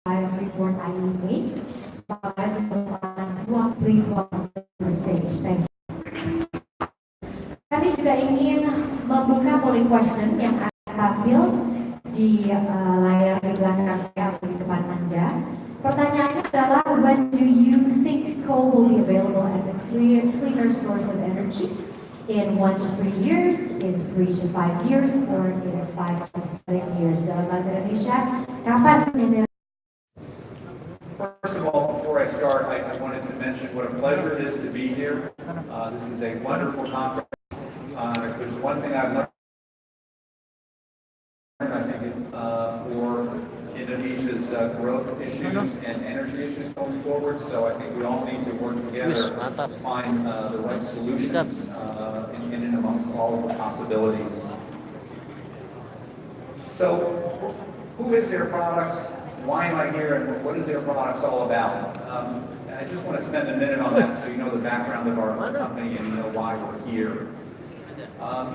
report IEA. Please welcome to the stage. Thank you. Kami juga ingin membuka polling question yang akan tampil di layar di belakang saya atau di depan Anda. Pertanyaannya adalah, when do you think coal will be available as a cleaner source of energy? In 1 to 3 years, in 3 to 5 years, or in 5 to 7 years? Dalam bahasa Indonesia, kapan ini? First of all, before I start, I wanted to mention what a pleasure it is to be here. This is a wonderful conference. If there's one thing I've learned, I think for Indonesia's growth issues and energy issues going forward, so I think we all need to work together to find the right solutions in and amongst all of the possibilities. So, who is Air Products? Why am I here, and what is Air Products all about? I just want to spend a minute on that so you know the background of our company and you know why we're here.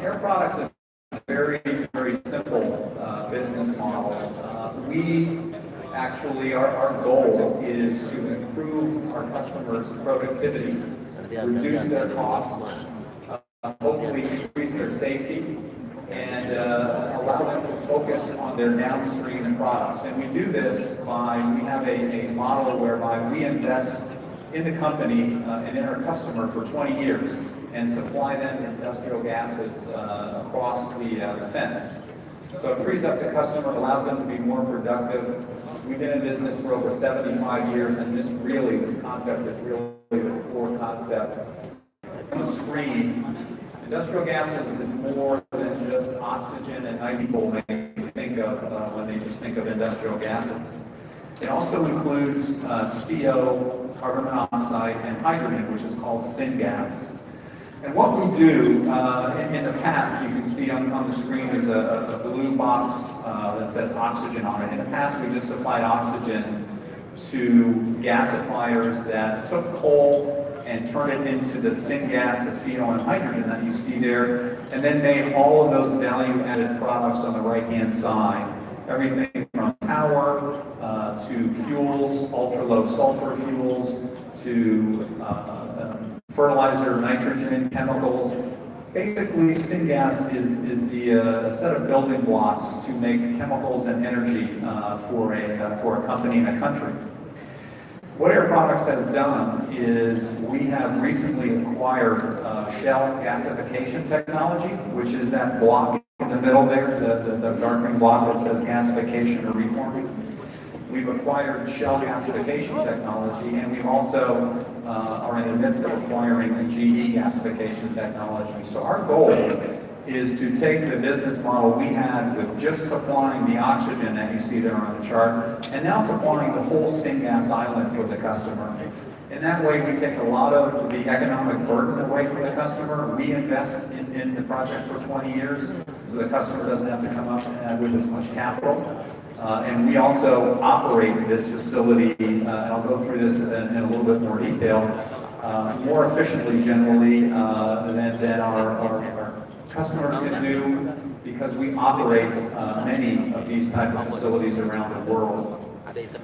Air Products is a very, very simple business model. We actually, our goal is to improve our customers' productivity, reduce their costs, hopefully increase their safety, and allow them to focus on their downstream products. And we do this by, we have a model whereby we invest in the company and in our customer for 20 years and supply them industrial gases across the fence. So it frees up the customer, allows them to be more productive. We've been in business for over 75 years, and this concept is really the core concept. On the screen, industrial gases is more than just oxygen and nitrogen people may think of when they just think of industrial gases. It also includes CO, carbon monoxide, and hydrogen, which is called syngas. And what we do, in the past, you can see on the screen there's a blue box that says oxygen on it. In the past, we just supplied oxygen to gasifiers that took coal and turned it into the syngas, the CO, and hydrogen that you see there, and then made all of those value-added products on the right-hand side. Everything from power to fuels, ultra-low sulfur fuels, to fertilizer, nitrogen, chemicals. Basically, syngas is the set of building blocks to make chemicals and energy for a company and a country. What Air Products has done is we have recently acquired Shell gasification technology, which is that block in the middle there, the dark green block that says gasification or reforming. We've acquired Shell gasification technology, and we've also are in the midst of acquiring a GE gasification technology. So our goal is to take the business model we had with just supplying the oxygen that you see there on the chart, and now supplying the whole syngas island for the customer. In that way, we take a lot of the economic burden away from the customer. We invest in the project for 20 years, so the customer doesn't have to come up with as much capital. And we also operate this facility, and I'll go through this in a little bit more detail, more efficiently generally than our customers can do, because we operate many of these type of facilities around the world.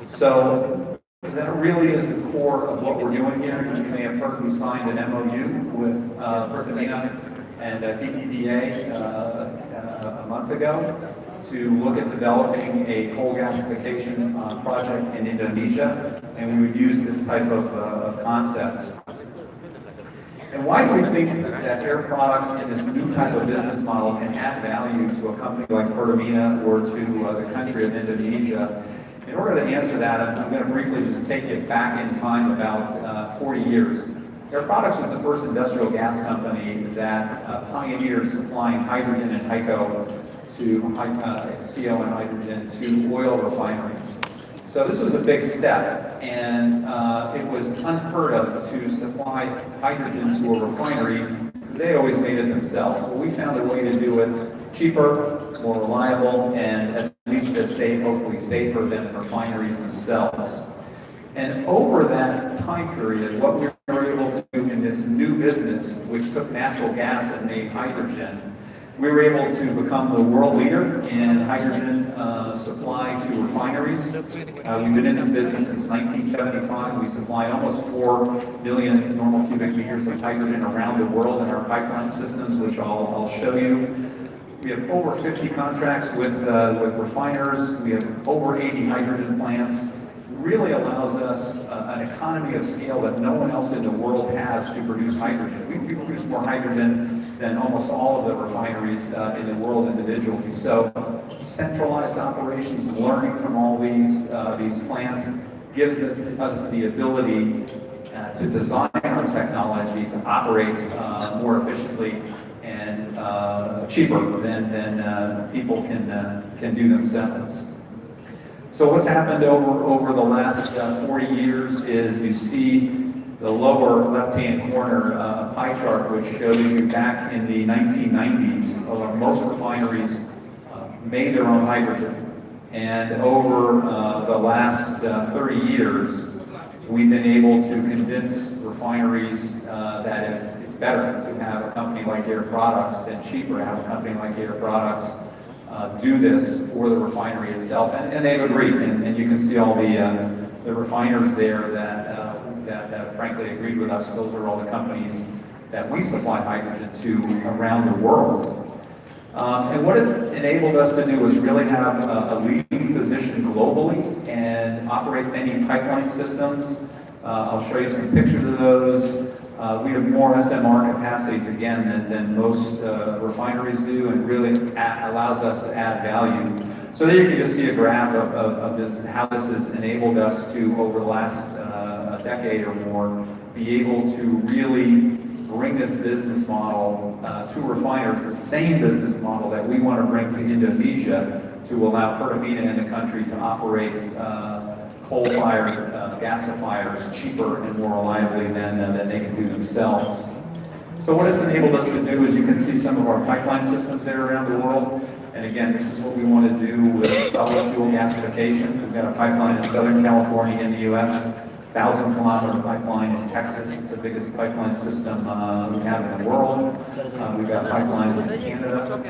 So that really is the core of what we're doing here. You may have heard we signed an MOU with Pertamina and PTVA a month ago to look at developing a coal gasification project in Indonesia, and we would use this type of concept. And why do we think that Air Products in this new type of business model can add value to a company like Pertamina or to the country of Indonesia? In order to answer that, I'm going to briefly just take it back in time about 40 years. Air Products was the first industrial gas company that pioneered supplying hydrogen and HYCO to CO and hydrogen to oil refineries. So this was a big step, and it was unheard of to supply hydrogen to a refinery because they always made it themselves. Well, we found a way to do it cheaper, more reliable, and at least as safe, hopefully safer than the refineries themselves. And over that time period, what we were able to do in this new business, which took natural gas and made hydrogen, We were able to become the world leader in hydrogen supply to refineries. We've been in this business since 1975. We supply almost 4 million normal cubic meters of hydrogen around the world in our pipeline systems, which I'll show you. We have over 50 contracts with refiners. We have over 80 hydrogen plants. Really allows us an economy of scale that no one else in the world has to produce hydrogen. We produce more hydrogen than almost all of the refineries in the world individually. So centralized operations, learning from all these plants gives us the ability to design our technology to operate more efficiently and cheaper than people can do themselves. So what's happened over the last 40 years is you see the lower left-hand corner pie chart, which shows you back in the 1990s, most refineries made their own hydrogen. And over the last 30 years, we've been able to convince refineries that it's better to have a company like Air Products and cheaper to have a company like Air Products do this for the refinery itself, and they've agreed. And you can see all the refiners there that frankly agreed with us. Those are all the companies that we supply hydrogen to around the world. And what it's enabled us to do is really have a leading position globally and operate many pipeline systems. I'll show you some pictures of those. We have more SMR capacities, again, than most refineries do, and really allows us to add value. So there you can just see a graph of this, how this has enabled us to, over the last decade or more, be able to really bring this business model to refiners, the same business model that we want to bring to Indonesia to allow Pertamina in the country to operate coal-fired gasifiers cheaper and more reliably than they can do themselves. So what it's enabled us to do is you can see some of our pipeline systems there around the world. And again, this is what we want to do with solid fuel gasification. We've got a pipeline in Southern California in the U.S., 1,000-kilometer pipeline in Texas. It's the biggest pipeline system we have in the world. We've got pipelines in Canada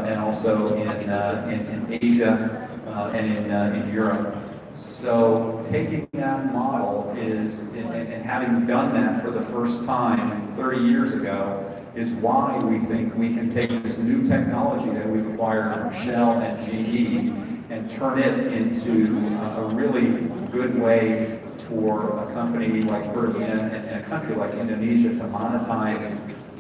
and also in Asia and in Europe. So taking that model and having done that for the first time 30 years ago is why we think we can take this new technology that we've acquired from Shell and GE and turn it into a really good way for a company like Pertamina and a country like Indonesia to monetize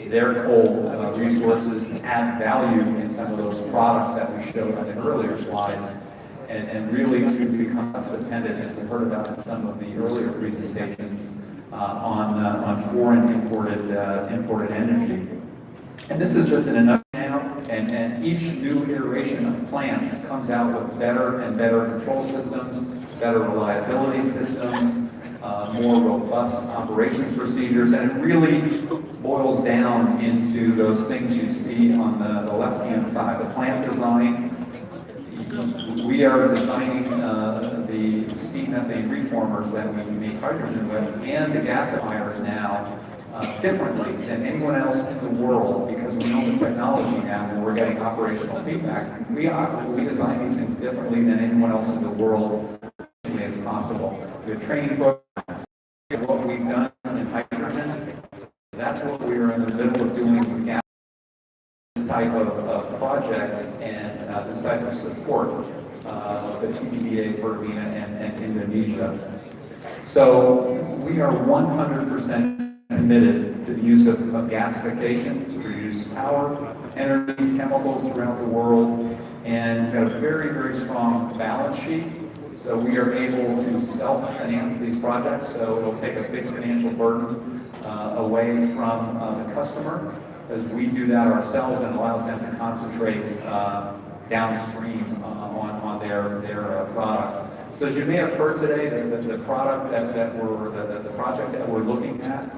their coal resources, to add value in some of those products that we showed on the earlier slides, and really to become less dependent, as we heard about in some of the earlier presentations, on foreign imported energy. And this is just an enough now, and each new iteration of plants comes out with better and better control systems, better reliability systems, more robust operations procedures, and it really boils down into those things you see on the left-hand side, the plant design. We are designing the steam methane reformers that we make hydrogen with and the gasifiers now differently than anyone else in the world, because we know the technology now and we're getting operational feedback. We design these things differently than anyone else in the world as possible. We have training programs. What we've done in hydrogen, that's what we are in the middle of doing with gas. This type of project and this type of support to EPA, Pertamina, and Indonesia. So we are 100% committed to the use of gasification to produce power, energy, chemicals throughout the world, and we've got a very, very strong balance sheet. So we are able to self-finance these projects, so it'll take a big financial burden away from the customer, as we do that ourselves, and allows them to concentrate downstream on their product. So as you may have heard today, the product the project that we're looking at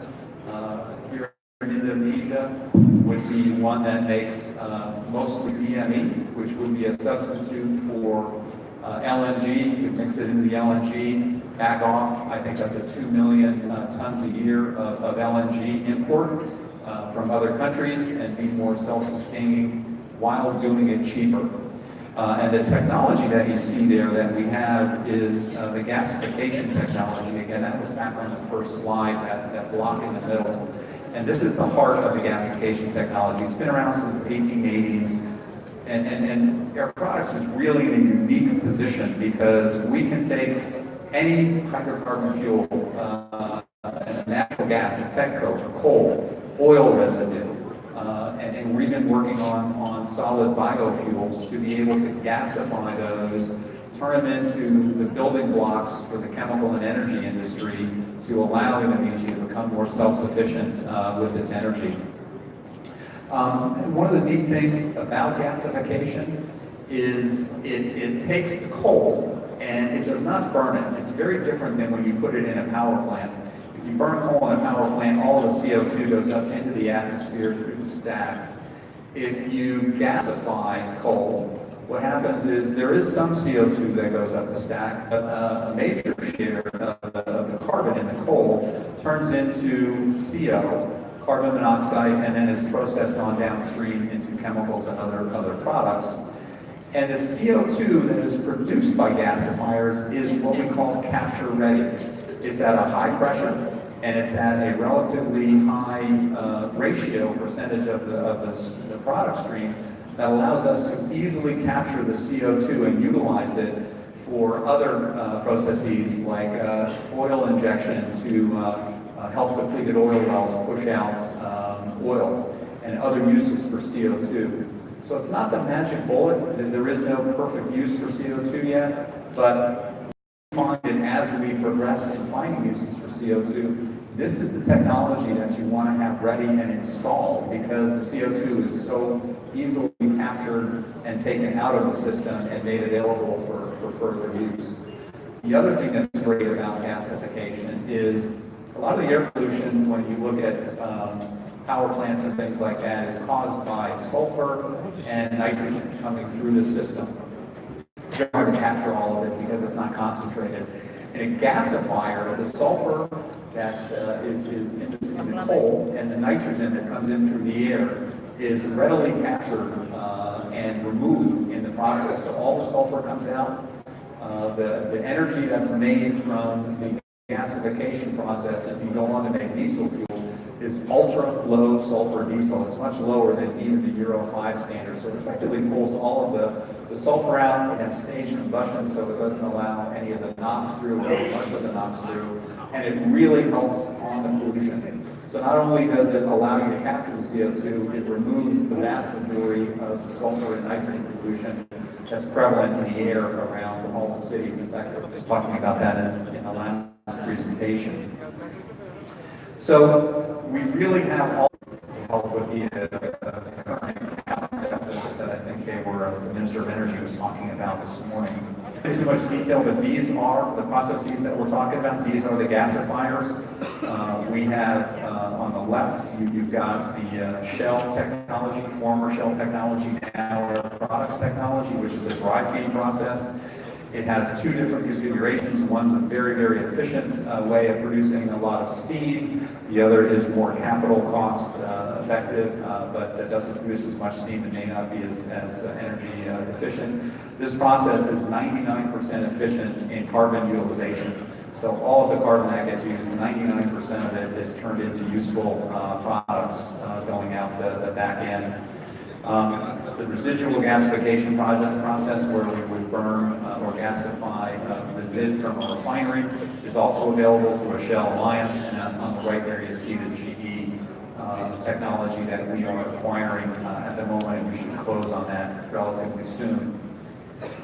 here in Indonesia would be one that makes mostly DME, which would be a substitute for LNG. You can mix it into the LNG, back off, I think, up to 2 million tons a year of LNG import from other countries, and be more self-sustaining while doing it cheaper. And the technology that you see there that we have is the gasification technology. Again, that was back on the first slide, that block in the middle. And this is the heart of the gasification technology. It's been around since the 1880s. And Air Products is really in a unique position because we can take any hydrocarbon fuel, natural gas, petcoke, coal, oil residue, and we've been working on solid biofuels to be able to gasify those, turn them into the building blocks for the chemical and energy industry to allow Indonesia to become more self-sufficient with its energy. And one of the neat things about gasification is it takes the coal and it does not burn it. It's very different than when you put it in a power plant. If you burn coal in a power plant, all the CO2 goes up into the atmosphere through the stack. If you gasify coal, what happens is there is some CO2 that goes up the stack, but a major share of the carbon in the coal turns into CO, carbon monoxide, and then is processed on downstream into chemicals and other products. And the CO2 that is produced by gasifiers is what we call capture ready. It's at a high pressure, and it's at a relatively high ratio percentage of the product stream that allows us to easily capture the CO2 and utilize it for other processes like oil injection to help depleted oil wells push out oil and other uses for CO2. So it's not the magic bullet. There is no perfect use for CO2 yet, but we find it as we progress in finding uses for CO2. This is the technology that you want to have ready and installed because the CO2 is so easily captured and taken out of the system and made available for further use. The other thing that's great about gasification is a lot of the air pollution, when you look at power plants and things like that, is caused by sulfur and nitrogen coming through the system. It's very hard to capture all of it because it's not concentrated. In a gasifier, the sulfur that is in the coal and the nitrogen that comes in through the air is readily captured and removed in the process. So all the sulfur comes out. The energy that's made from the gasification process, if you go on to make diesel fuel, is ultra low sulfur diesel. It's much lower than even the Euro 5 standard. So it effectively pulls all of the sulfur out. It has staged combustion, so it doesn't allow any of the NOx through, or much of the NOx through. And it really helps on the pollution. So not only does it allow you to capture the CO2, it removes the vast majority of the sulfur and nitrogen pollution that's prevalent in the air around all the cities. In fact, we were just talking about that in the last presentation. So we really have all to help with the current deficit that I think the Minister of Energy was talking about this morning. In too much detail, but these are the processes that we're talking about. These are the gasifiers. We have on the left, you've got the Shell technology, former Shell technology, now Air Products technology, which is a dry feed process. It has two different configurations. One's a very, very efficient way of producing a lot of steam. The other is more capital cost effective, but doesn't produce as much steam and may not be as energy efficient. This process is 99% efficient in carbon utilization. So all of the carbon that gets used, 99% of it is turned into useful products going out the back end. The residual gasification process, where we would burn or gasify resid from a refinery, is also available through a Shell alliance. And on the right there, you see the GE technology that we are acquiring at the moment, and we should close on that relatively soon.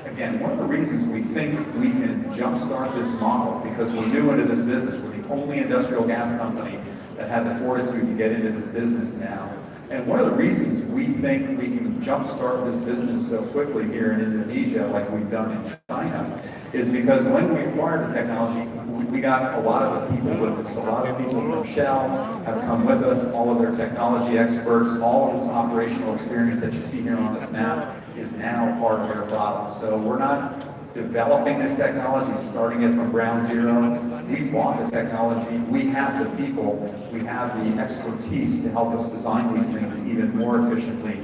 Again, one of the reasons we think we can jumpstart this model, because we're new into this business, we're the only industrial gas company that had the fortitude to get into this business now. And one of the reasons we think we can jumpstart this business so quickly here in Indonesia, like we've done in China, is because when we acquired the technology, we got a lot of the people with us. A lot of people from Shell have come with us, all of their technology experts, all of this operational experience that you see here on this map is now part of Air Products. So we're not developing this technology and starting it from ground zero. We bought the technology, we have the people, we have the expertise to help us design these things even more efficiently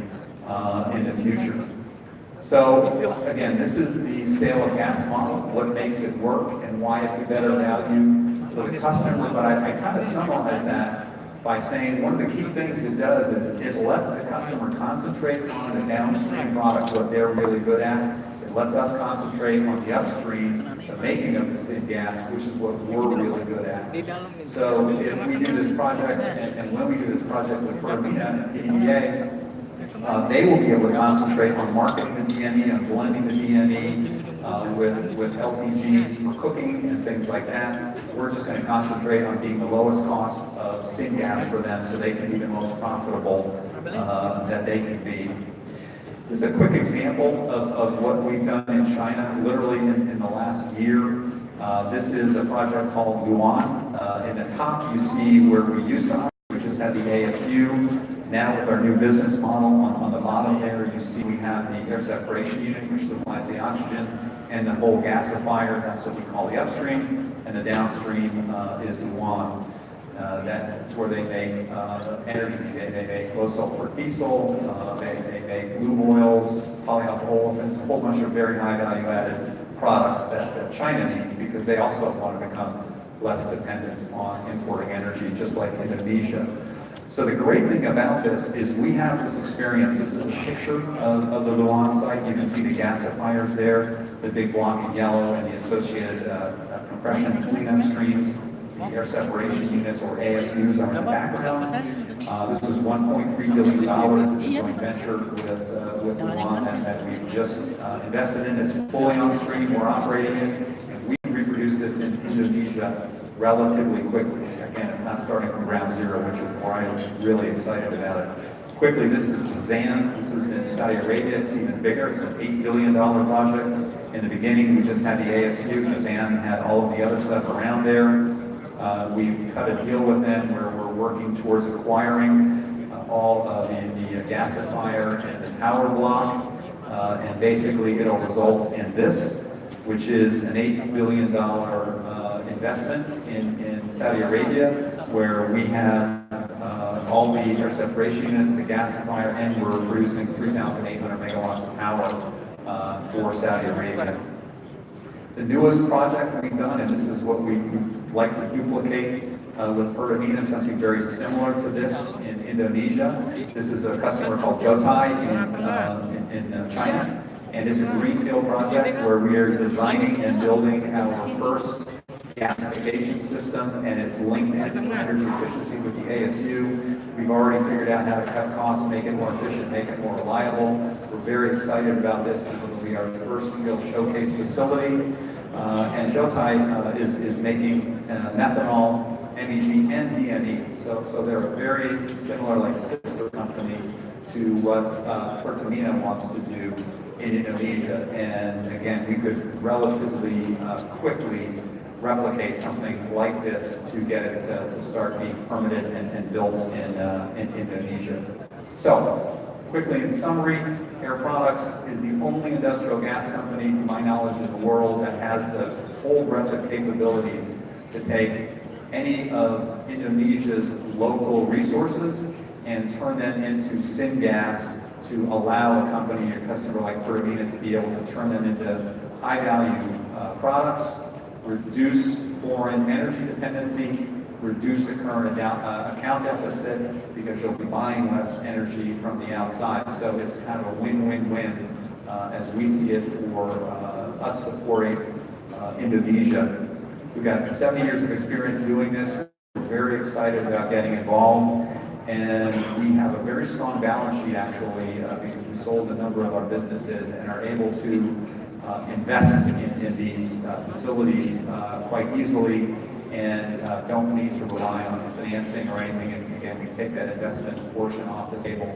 in the future. So again, this is the sale of gas model, what makes it work and why it's a better value for the customer. But I kind of summarize that by saying one of the key things it does is it lets the customer concentrate on the downstream product, what they're really good at. It lets us concentrate on the upstream, the making of the syngas, which is what we're really good at. So if we do this project, and when we do this project with Pertamina and PEF, they will be able to concentrate on marketing the DME and blending the DME with LPGs for cooking and things like that. We're just going to concentrate on being the lowest cost of syngas for them so they can be the most profitable that they can be. This is a quick example of what we've done in China, literally in the last year. This is a project called Luan. In the top you see where we used to we just had the ASU. Now with our new business model on the bottom there, you see we have the air separation unit, which supplies the oxygen, and the whole gasifier, that's what we call the upstream, and the downstream is Luan. That's where they make energy. They make low sulfur diesel, they make lube oils, polyalpha olefins, a whole bunch of very high value added products that China needs because they also want to become less dependent on importing energy, just like Indonesia. So the great thing about this is we have this experience. This is a picture of the Luan site. You can see the gasifiers there, the big block in yellow, and the associated compression cleanup streams. The air separation units, or ASUs, are in the background. This was $1.3 billion. It's a joint venture with Luan that we've just invested in. It's fully on stream. We're operating it, and we reproduce this in Indonesia relatively quickly. Again, it's not starting from ground zero, which is why I'm really excited about it. Quickly, this is Jazan. This is in Saudi Arabia. It's even bigger. It's an $8 billion project. In the beginning, we just had the ASU. Jazan had all of the other stuff around there. We've cut a deal with them where we're working towards acquiring all of the gasifier and the power block. And basically, it'll result in this, which is an $8 billion investment in Saudi Arabia, where we have all the air separation units, the gasifier, and we're producing 3,800 megawatts of power for Saudi Arabia. The newest project we've done, and this is what we like to duplicate with Pertamina, something very similar to this in Indonesia. This is a customer called Jotai in China, and it's a greenfield project where we are designing and building our first gasification system, and it's linked in for energy efficiency with the ASU. We've already figured out how to cut costs, make it more efficient, make it more reliable. We're very excited about this because it'll be our first real showcase facility. And Jotai is making methanol, MEG, and DME. So they're a very similar, like, sister company to what Pertamina wants to do in Indonesia. And again, we could relatively quickly replicate something like this to get it to start being permitted and built in Indonesia. So, quickly in summary, Air Products is the only industrial gas company, to my knowledge, in the world that has the full breadth of capabilities to take any of Indonesia's local resources and turn them into syngas to allow a company or customer like Pertamina to be able to turn them into high-value products, reduce foreign energy dependency, reduce the current account deficit because you'll be buying less energy from the outside. So it's kind of a win-win-win as we see it for us supporting Indonesia. We've got 70 years of experience doing this. We're very excited about getting involved. And we have a very strong balance sheet, actually, because we sold a number of our businesses and are able to invest in these facilities quite easily and don't need to rely on financing or anything. And again, we take that investment portion off the table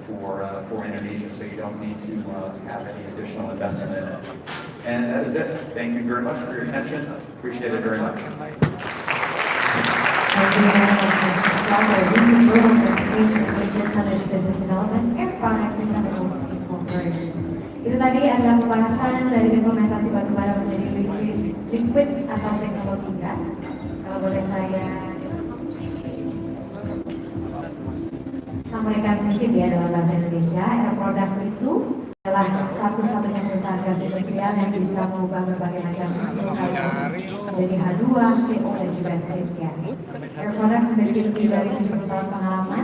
for Indonesia, so you don't need to have any additional investment in it. And that is it. Thank you very much for your attention. Appreciate it very much. Thank you very much, Mr. Stronger, VP Global Transformation of Asia Tonnage Business Development, Air Products and Chemicals Incorporation. Itu tadi adalah pembahasan dari implementasi batubara menjadi liquid atau teknologi gas. Kalau boleh saya sampaikan sedikit ya dalam bahasa Indonesia. Air Products itu adalah satu-satunya perusahaan gas industrial yang bisa mengubah berbagai macam hidrokarbon menjadi H2, CO, dan juga syngas. Air Products memiliki lebih dari 70 tahun pengalaman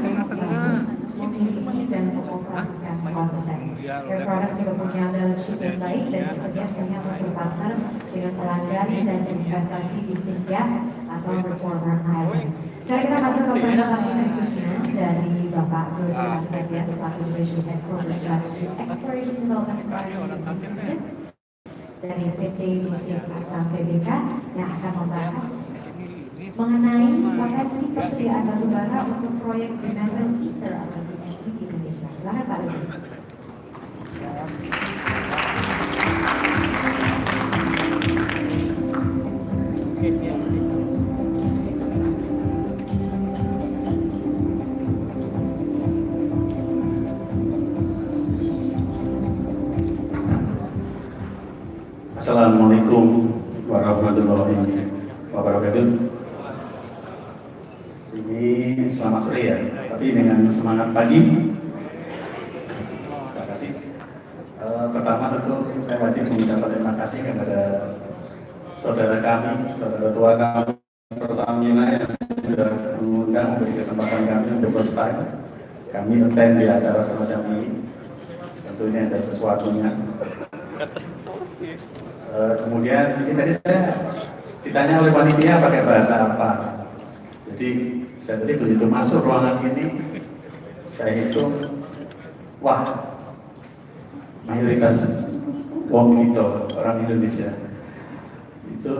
memiliki dan mengoperasikan konsep. Air Products juga punya balance sheet yang baik dan bersedia untuk berpartner dengan pelanggan dan investasi di syngas atau reformer island. Sekarang kita masuk ke presentasi berikutnya dari Bapak Batubara Sebagai selaku Division Head Corporate Strategy Exploration Development Planning Business dari PT Asam PBK yang akan membahas mengenai potensi persediaan batubara untuk proyek di Metal Ether atau DME di Indonesia. Silakan Pak Rudi. Assalamualaikum warahmatullahi wabarakatuh. Sini selamat sore ya, tapi dengan semangat pagi. Terima kasih. Pertama tentu saya wajib mengucapkan terima kasih kepada saudara kami, saudara tua kami Pertamina yang sudah mengundang memberi kesempatan kami untuk first time kami attend di acara semacam ini. Tentu ini ada sesuatunya. Kemudian ini tadi saya ditanya oleh panitia pakai bahasa apa. Jadi saya tadi begitu masuk ruangan ini, saya hitung, wah mayoritas wong itu orang Indonesia itu.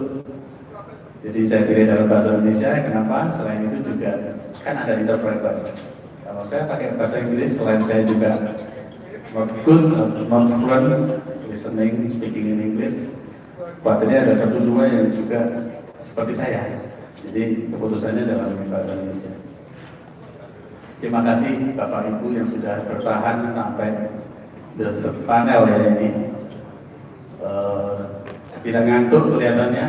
Jadi saya pilih dalam bahasa Indonesia. Kenapa? Selain itu juga kan ada interpreter. Kalau saya pakai bahasa Inggris, selain saya juga not good, not fluent listening, speaking in English, kuatirnya ada satu dua yang juga seperti saya. Jadi keputusannya dalam bahasa Indonesia. Terima kasih Bapak Ibu yang sudah bertahan sampai the panel ya ini. Tidak ngantuk kelihatannya.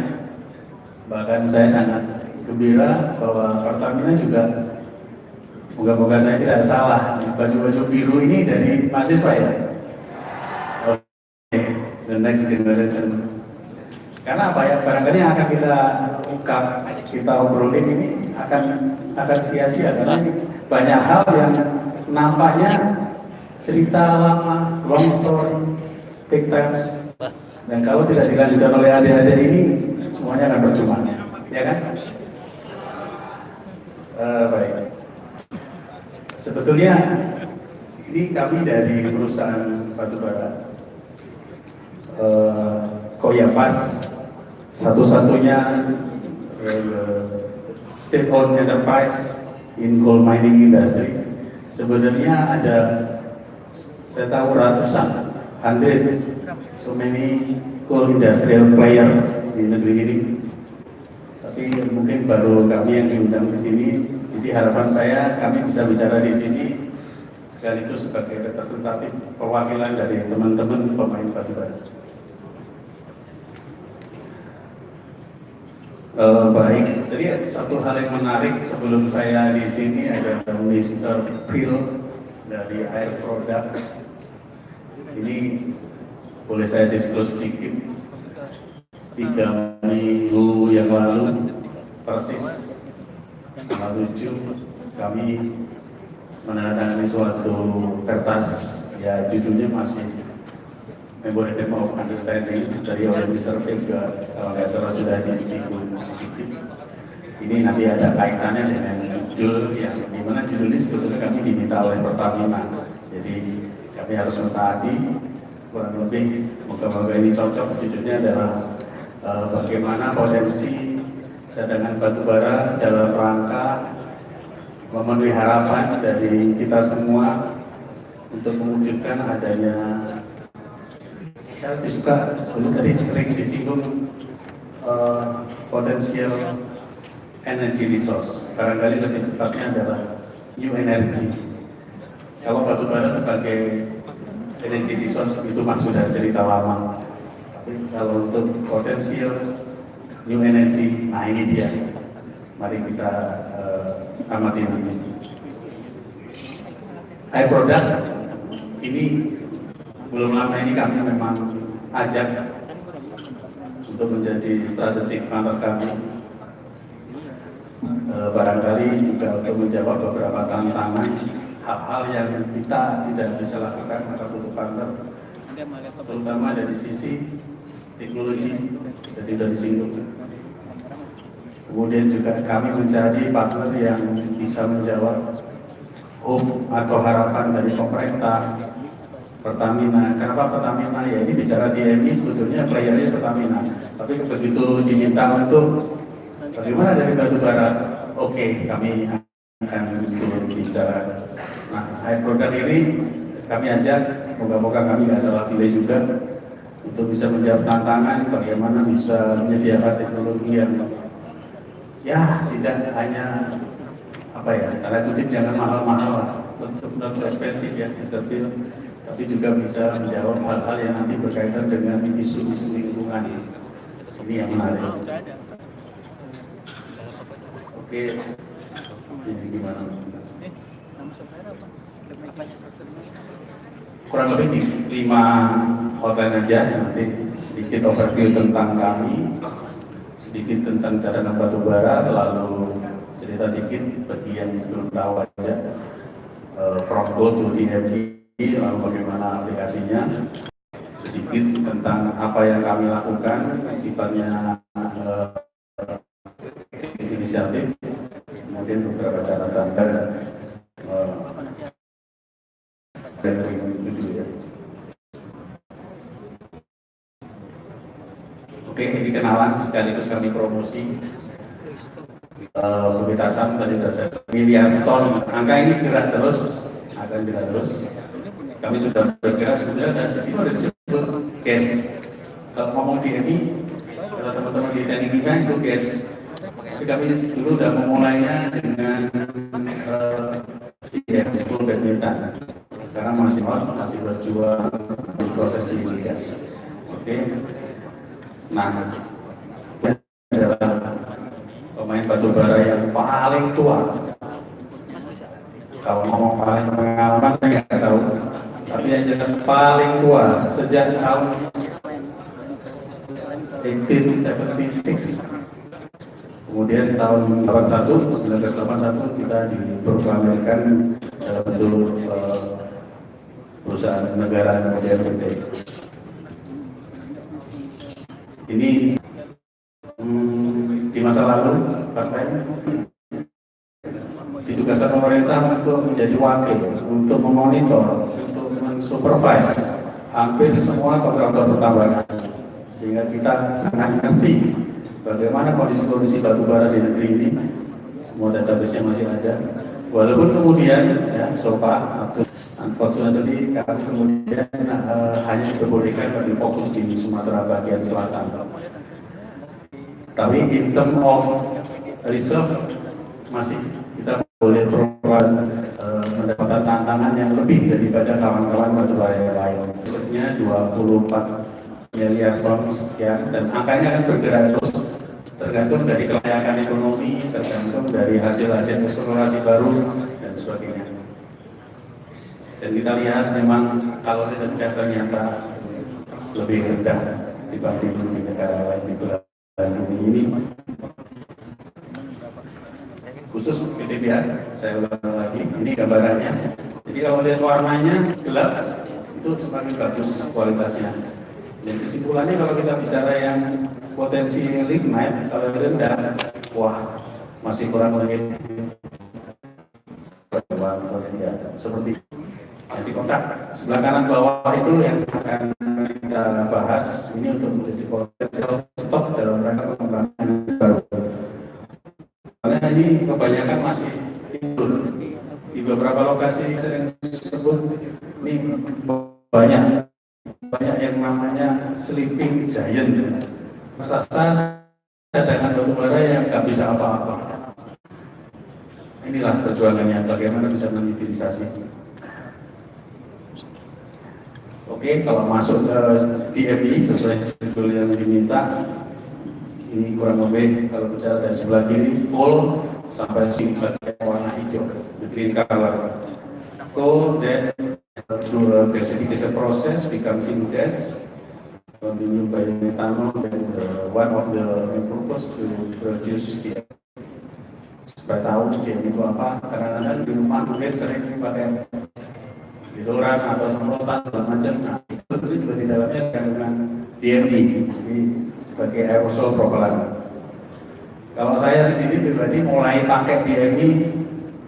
Bahkan saya sangat gembira bahwa Pertamina juga, moga-moga saya tidak salah, baju-baju biru ini dari mahasiswa ya. The next generation. Karena apa ya, barangkali yang akan kita ungkap, kita obrolin ini akan sia-sia karena ini banyak hal yang nampaknya cerita lama, long story, take times, dan kalau tidak dilanjutkan oleh adik-adik ini semuanya akan percuma, ya kan? Baik. Sebetulnya ini kami dari perusahaan batubara Koyapas, satu-satunya state-owned enterprise in coal mining industry. Sebenarnya ada, saya tahu ratusan, hundreds, so many coal industrial player di negeri ini. Tapi mungkin baru kami yang diundang di sini. Jadi harapan saya kami bisa bicara di sini sekaligus sebagai representatif perwakilan dari teman-teman pemain batubara. Baik, jadi satu hal yang menarik sebelum saya di sini ada Mr. Phil dari Air Product. Ini boleh saya disclose sedikit. 3 minggu yang lalu, persis tanggal 7, kami menandatangani suatu kertas, ya judulnya masih Memorandum of Understanding dari oleh Mr. Phil juga, kalau nggak salah sudah disinggung sedikit. Ini nanti ada kaitannya dengan judul yang dimana judul ini sebetulnya kami diminta oleh Pertamina. Jadi kami harus mentaati, kurang lebih moga-moga ini cocok. Judulnya adalah bagaimana potensi cadangan batubara dalam rangka memenuhi harapan dari kita semua untuk mewujudkan adanya, saya lebih suka sebelum tadi sering disinggung potensial energy resource, barangkali lebih tepatnya adalah new energy. Kalau batubara sebagai energy resource itu mah sudah cerita lama, tapi kalau untuk potensial new energy, nah ini dia, mari kita amati nanti. Air product ini belum lama ini kami memang ajak untuk menjadi strategic partner kami. Barangkali juga untuk menjawab beberapa tantangan hal-hal yang kita tidak bisa lakukan, maka butuh partner, terutama dari sisi teknologi, jadi dari singgung. Kemudian juga kami mencari partner yang bisa menjawab hope atau harapan dari pemerintah, Pertamina. Kenapa Pertamina? Ya ini bicara DMI sebetulnya playernya Pertamina. Tapi begitu diminta untuk bagaimana dari batubara, oke, kami akan turun bicara. Nah, air produk ini kami ajak, moga-moga kami nggak salah pilih juga untuk bisa menjawab tantangan bagaimana bisa menyediakan teknologi yang ya tidak hanya apa ya, tanda kutip jangan mahal-mahal lah, untuk ekspensif ya, Mr. Phil, tapi juga bisa menjawab hal-hal yang nanti berkaitan dengan isu-isu lingkungan. Ini yang menarik. Oke, ini gimana? Kurang lebih 5 outline aja, nanti sedikit overview tentang kami, sedikit tentang cadangan batubara, lalu cerita dikit bagi yang belum tahu aja from goal to DMI, lalu bagaimana aplikasinya, sedikit tentang apa yang kami lakukan, sifatnya inisiatif, kemudian beberapa catatan dan dari itu dulu ya. Oke, ini kenalan sekaligus kami promosi. Pementasan tadi sudah saya miliar ton, angka ini gerak terus, akan gerak terus. Kami sudah bergerak sebenarnya dan di sini ada disebut gas. Kalau ngomong DMI, kalau teman-teman di teknik kimia itu gas. Tapi kami dulu sudah memulainya dengan full badminton. Sekarang masih berjuang di proses di gas. Oke. Nah, adalah pemain batubara yang paling tua. Kalau ngomong paling pengalaman saya nggak tahu, tapi yang jelas paling tua sejak tahun 1876. Kemudian tahun 1981 kita diproklamirkan dalam bentuk perusahaan negara kemudian PT. Ini di masa lalu pas saya ditugaskan pemerintah untuk menjadi wakil, untuk memonitor, untuk mensupervise hampir semua kontraktor pertambangan, sehingga kita sangat ngerti bagaimana kondisi batubara di negeri ini. Semua database-nya masih ada, walaupun kemudian ya so far unfortunately kami kemudian hanya diperbolehkan lebih fokus di Sumatera bagian selatan. Tapi in term of reserve masih kita boleh perubahan mendapatkan tantangan yang lebih daripada kawan-kawan batubara yang lain. Reserve-nya 24 miliar ton sekian, dan angkanya akan bergerak terus tergantung dari kelayakan ekonomi, tergantung dari hasil-hasil eksplorasi baru dan sebagainya. Dan kita lihat memang kalau tidak ternyata lebih rendah dibanding di negara lain di belahan bumi ini. Khusus PTBA, saya ulang lagi, ini gambarannya. Jadi kalau lihat warnanya gelap, itu semakin bagus kualitasnya. Dan kesimpulannya kalau kita bicara yang potensi lignite, kalau rendah, wah masih kurang lebih seperti jadi kontak sebelah kanan bawah itu yang akan kita bahas ini untuk menjadi potensial stok dalam rangka pengembangan baru. Karena ini kebanyakan masih timbul di beberapa lokasi yang disebut ini banyak yang namanya sleeping giant, raksasa cadangan batubara yang nggak bisa apa-apa. Inilah perjuangannya, bagaimana bisa mengutilisasi. Oke, kalau masuk ke DMI sesuai judul yang diminta, ini kurang lebih kalau bicara dari sebelah kiri, gold sampai sini bagian warna hijau, the green color. coal then through a gasification process becomes syngas, continue by methanol, then one of the main purpose to produce DM. Supaya tahu DM itu apa, kadang-kadang di rumah mungkin sering pakai deodoran atau semprotan segala macam. Nah, itu juga di dalamnya kandungan DMI, jadi sebagai aerosol propelan. Kalau saya sendiri pribadi mulai pakai DMI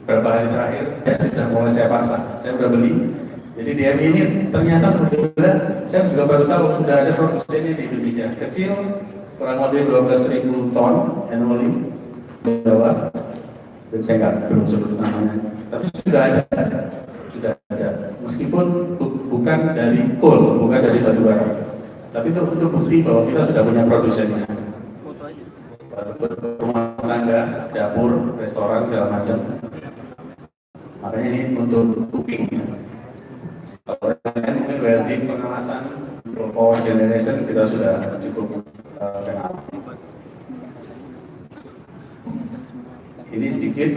beberapa hari terakhir, sudah mulai saya pasang, saya sudah beli. Jadi DMI ini ternyata sebetulnya saya juga baru tahu sudah ada produsennya di Indonesia. Kecil, kurang lebih 12.000 ton annually di Jawa. Dan saya belum sebut namanya, tapi sudah ada. Meskipun bukan dari coal, bukan dari batubara, tapi itu bukti bahwa kita sudah punya produsennya. Rumah tangga, dapur, restoran segala macam. Makanya ini untuk cooking. Kalau lain mungkin welding, pengawasan, untuk power generation kita sudah cukup kenal. Ini sedikit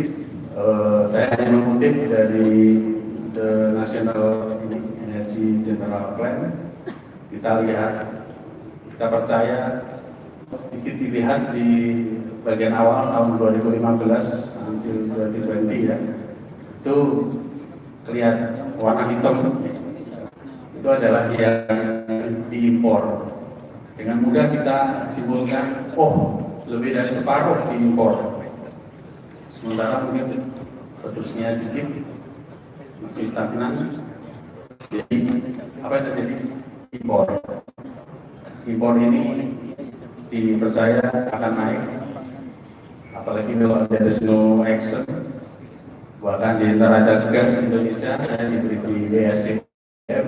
saya hanya mengutip dari the National Energy General Plan. Kita lihat, kita percaya sedikit dilihat di bagian awal tahun 2015 sampai 2020 ya, itu kelihatan warna hitam itu adalah yang diimpor. Dengan mudah kita simpulkan, oh lebih dari separuh diimpor. Sementara mungkin produksinya dikit, masih stagnan. Jadi apa yang terjadi? Impor ini dipercaya akan naik, apalagi kalau there is no action. Bahkan di neraca gas Indonesia saya diberi di BSDM,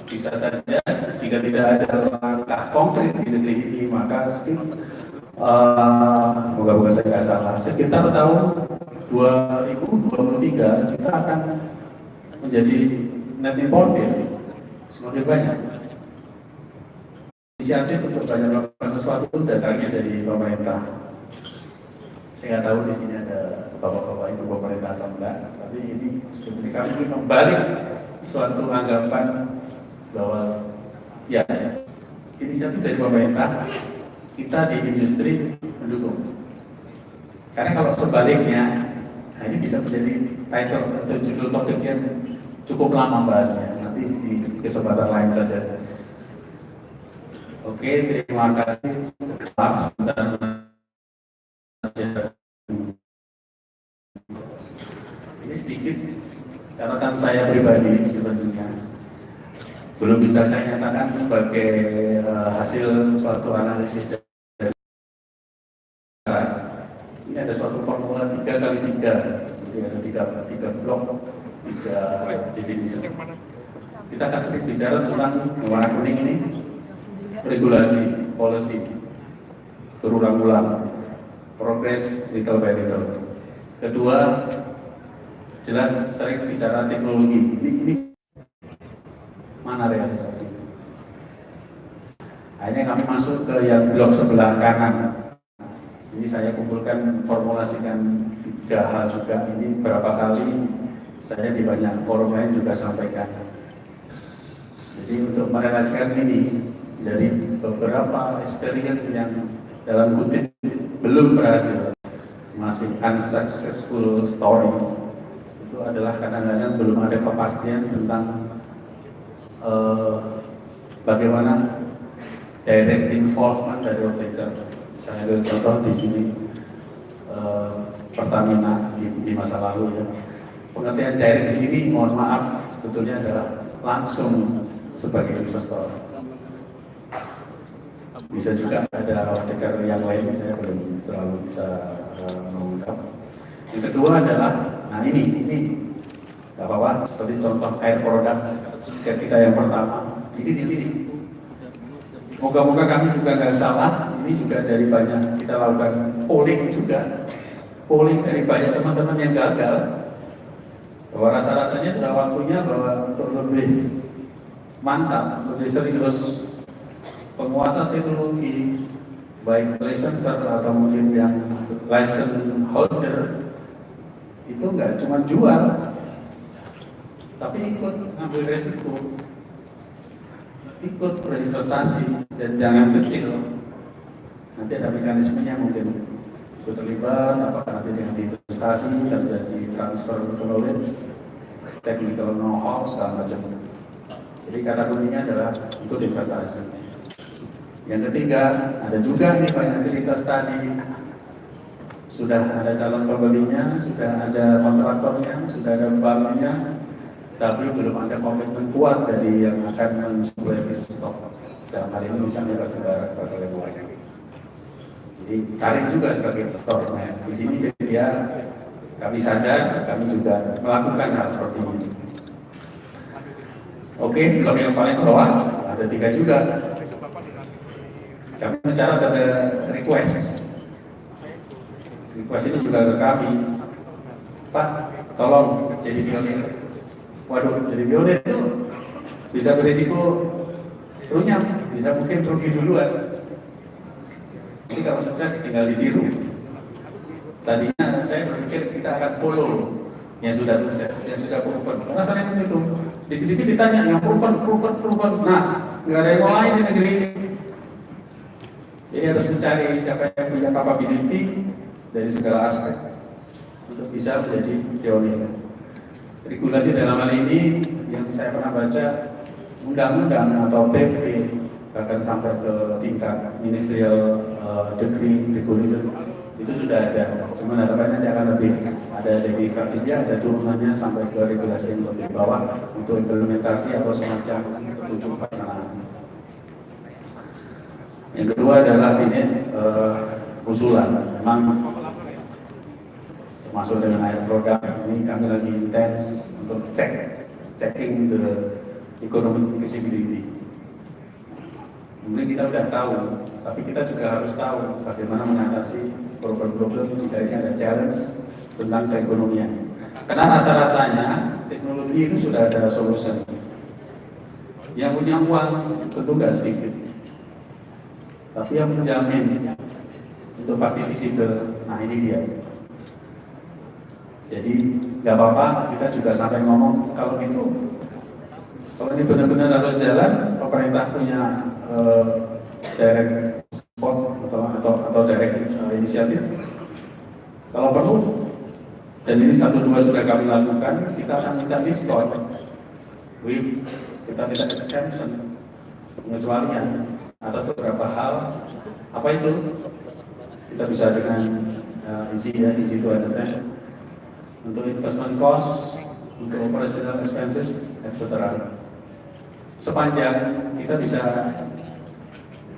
bisa saja jika tidak ada langkah konkret di negeri ini, maka moga-moga saya nggak salah, sekitar tahun 2023 kita akan menjadi net importer semakin banyak. Inisiatif untuk banyak melakukan sesuatu itu datangnya dari pemerintah. Saya nggak tahu di sini ada bapak-bapak itu pemerintah atau enggak, tapi ini sebetulnya kami ingin membalik suatu anggapan bahwa ya inisiatif dari pemerintah, kita di industri mendukung. Karena kalau sebaliknya, nah ini bisa menjadi title atau judul topik yang cukup lama bahasnya, nanti di kesempatan lain saja. Oke, terima kasih. Maaf, sebentar. Ini sedikit catatan saya pribadi sebetulnya. Belum bisa saya nyatakan sebagai hasil suatu analisis dari ini ada suatu formula 3x3, jadi ada tiga blok, 3 definisi. Kita akan sedikit bicara tentang yang warna kuning ini, regulasi, policy, berulang-ulang, progress little by little. Kedua, jelas sering bicara teknologi. Ini mana realisasi? Akhirnya kami masuk ke yang blok sebelah kanan. Ini saya kumpulkan, formulasikan 3 hal juga. Ini berapa kali saya di banyak forum lain juga sampaikan. Jadi untuk merealisasikan ini dari beberapa experience yang dalam kutip belum berhasil, masih unsuccessful story, itu adalah kadang-kadang belum ada kepastian tentang bagaimana direct involvement dari offtaker. Saya ambil contoh di sini Pertamina di masa lalu ya. Pengertian direct di sini, mohon maaf, sebetulnya adalah langsung sebagai investor. Bisa juga ada offtaker yang lain, saya belum terlalu bisa mengungkap. Yang kedua adalah, nah ini nggak apa-apa, seperti contoh air produk kita yang pertama, ini di sini. Moga-moga kami juga nggak salah. Ini juga dari banyak kita lakukan polling juga, polling dari banyak teman-teman yang gagal. Bahwa rasa-rasanya sudah waktunya bahwa untuk lebih mantap, lebih serius penguasa teknologi, baik licensor atau mungkin yang license holder, itu nggak cuma jual, tapi ikut ambil resiko, ikut berinvestasi, dan jangan kecil. Nanti ada mekanismenya mungkin ikut terlibat, apakah nanti dengan investasi terjadi transfer knowledge, technical know-how, segala macam. Jadi kata kuncinya adalah ikut investasi. Yang ketiga, ada juga nih banyak cerita tadi. Sudah ada calon pembelinya, sudah ada kontraktornya, sudah ada banknya, tapi belum ada komitmen kuat dari yang akan mensuplai feedstock. Dalam hal ini misalnya batubara atau lain-lain. Jadi tarik juga sebagai faktor. Nah, di sini dia kami sadar, kami juga melakukan hal seperti ini. Oke, blok yang paling bawah ada 3 juga. Kami mencatat ada request. Request itu juga ke kami, Pak, tolong jadi pionir. Waduh, jadi pionir itu bisa berisiko runyam, bisa mungkin rugi duluan. Jadi kalau sukses tinggal ditiru. Tadinya saya berpikir kita akan follow yang sudah sukses, yang sudah proven. Karena saya itu dikit-dikit ditanya yang proven. Nah, nggak ada yang mau lain di negeri ini. Jadi harus mencari siapa yang punya capability dari segala aspek untuk bisa menjadi pionir. Regulasi dalam hal ini yang saya pernah baca, undang-undang atau PP, bahkan sampai ke tingkat ministerial decree regulation itu sudah ada. Cuma harapannya nanti akan lebih ada dari efektifnya, ada turunannya sampai ke regulasi yang lebih bawah untuk implementasi atau semacam petunjuk pelaksanaan. Yang kedua adalah ini usulan. Memang termasuk dengan air produk ini kami lagi intens untuk checking the economic feasibility. Mungkin kita sudah tahu, tapi kita juga harus tahu bagaimana mengatasi problem-problem jika ini ada challenge tentang keekonomian. Karena rasa-rasanya teknologi itu sudah ada solusi. Yang punya uang tentu nggak sedikit, tapi yang menjamin itu pasti visible. Nah ini dia. Jadi nggak apa-apa kita juga sampai ngomong kalau gitu, kalau ini benar-benar harus jalan, pemerintah punya direct support atau direct inisiatif. Kalau perlu, dan ini 1-2 sudah kami lakukan, kita akan minta diskon, kita minta exemption, pengecualian atas beberapa hal. Apa itu? Kita bisa dengan easy to understand. Untuk investment cost, untuk operational expenses, etc. Sepanjang kita bisa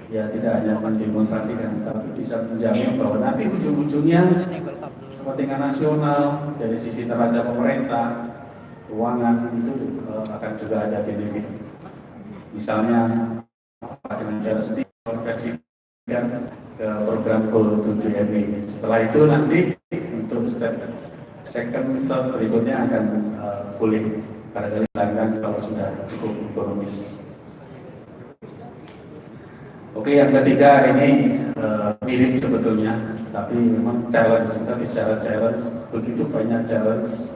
ya tidak hanya mendemonstrasikan, tapi bisa menjamin bahwa nanti ujung-ujungnya kepentingan nasional dari sisi neraca pemerintah, keuangan itu akan juga ada benefit. Misalnya dengan cara sedikit konversikan ke program Goal to DME. Setelah itu nanti untuk step second, third berikutnya akan pulih barangkali dilanggan kalau sudah cukup ekonomis. Oke, yang ketiga ini mirip sebetulnya, tapi memang challenge. Kita bicara challenge, begitu banyak challenge.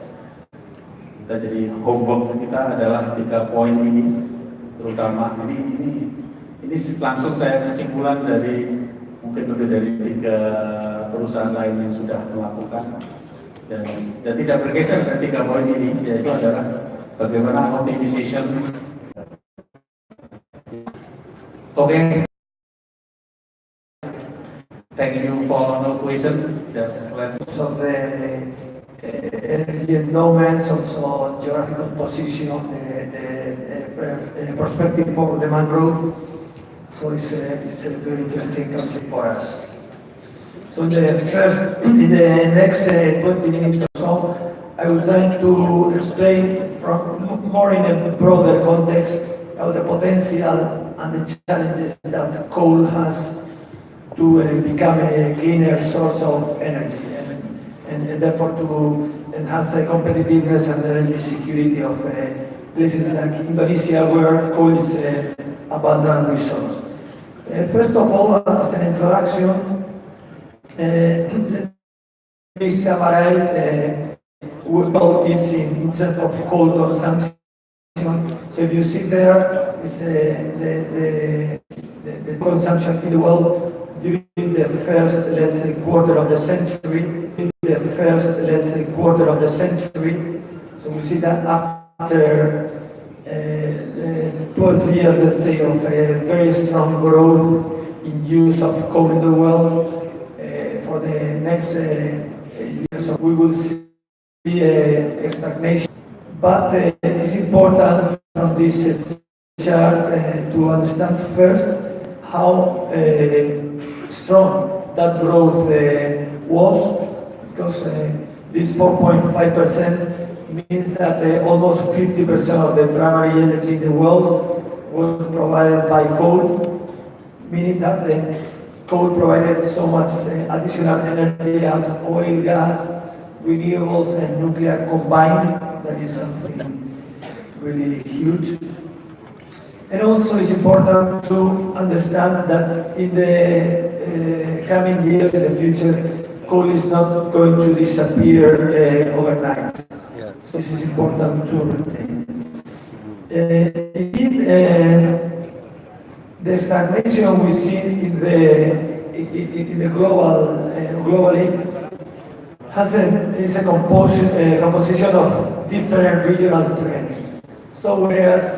Kita jadi homework kita adalah 3 poin ini, terutama ini langsung saya kesimpulan dari mungkin lebih dari 3 perusahaan lain yang sudah melakukan. Dan tidak bergeser dari 3 poin ini, yaitu adalah bagaimana optimization. Oke. Thank you for no question. Just let's. Of the energy endowments, also geographical position, the perspective for demand growth. So it's a very interesting country for us. So in the next 20 minutes or so, I will try to explain from more in a broader context how the potential and the challenges that coal has to become a cleaner source of energy and therefore to enhance the competitiveness and energy security of places like Indonesia where coal is an abundant resource. First of all, as an introduction, let me summarize what is in terms of coal consumption So if you see there is the consumption in the world during the first, let's say, quarter of the century. So we see that after 12 years, let's say, of a very strong growth in use of coal in the world, for the next years we will see a stagnation. But it's important from this chart to understand first how strong that growth was, because this 4.5% means that almost 50% of the primary energy in the world was provided by coal, meaning that coal provided so much additional energy as oil, gas, renewables, and nuclear combined. That is something really huge. And also it's important to understand that in the coming years, in the future, coal is not going to disappear overnight. So this is important to retain. Indeed, the stagnation we see in the globally is a composition of different regional trends. So whereas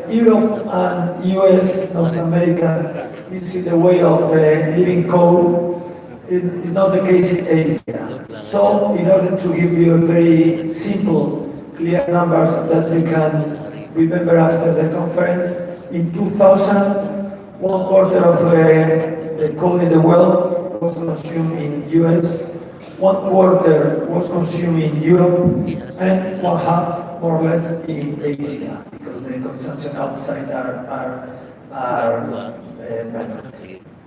Europe and US, North America, is in the way of leaving coal, it is not the case in Asia. So in order to give you a very simple, clear numbers that you can remember after the conference, in 2000, 1/4 of the coal in the world was consumed in US, 1/4 was consumed in Europe, and 1/2 more or less in Asia, because the consumption outside are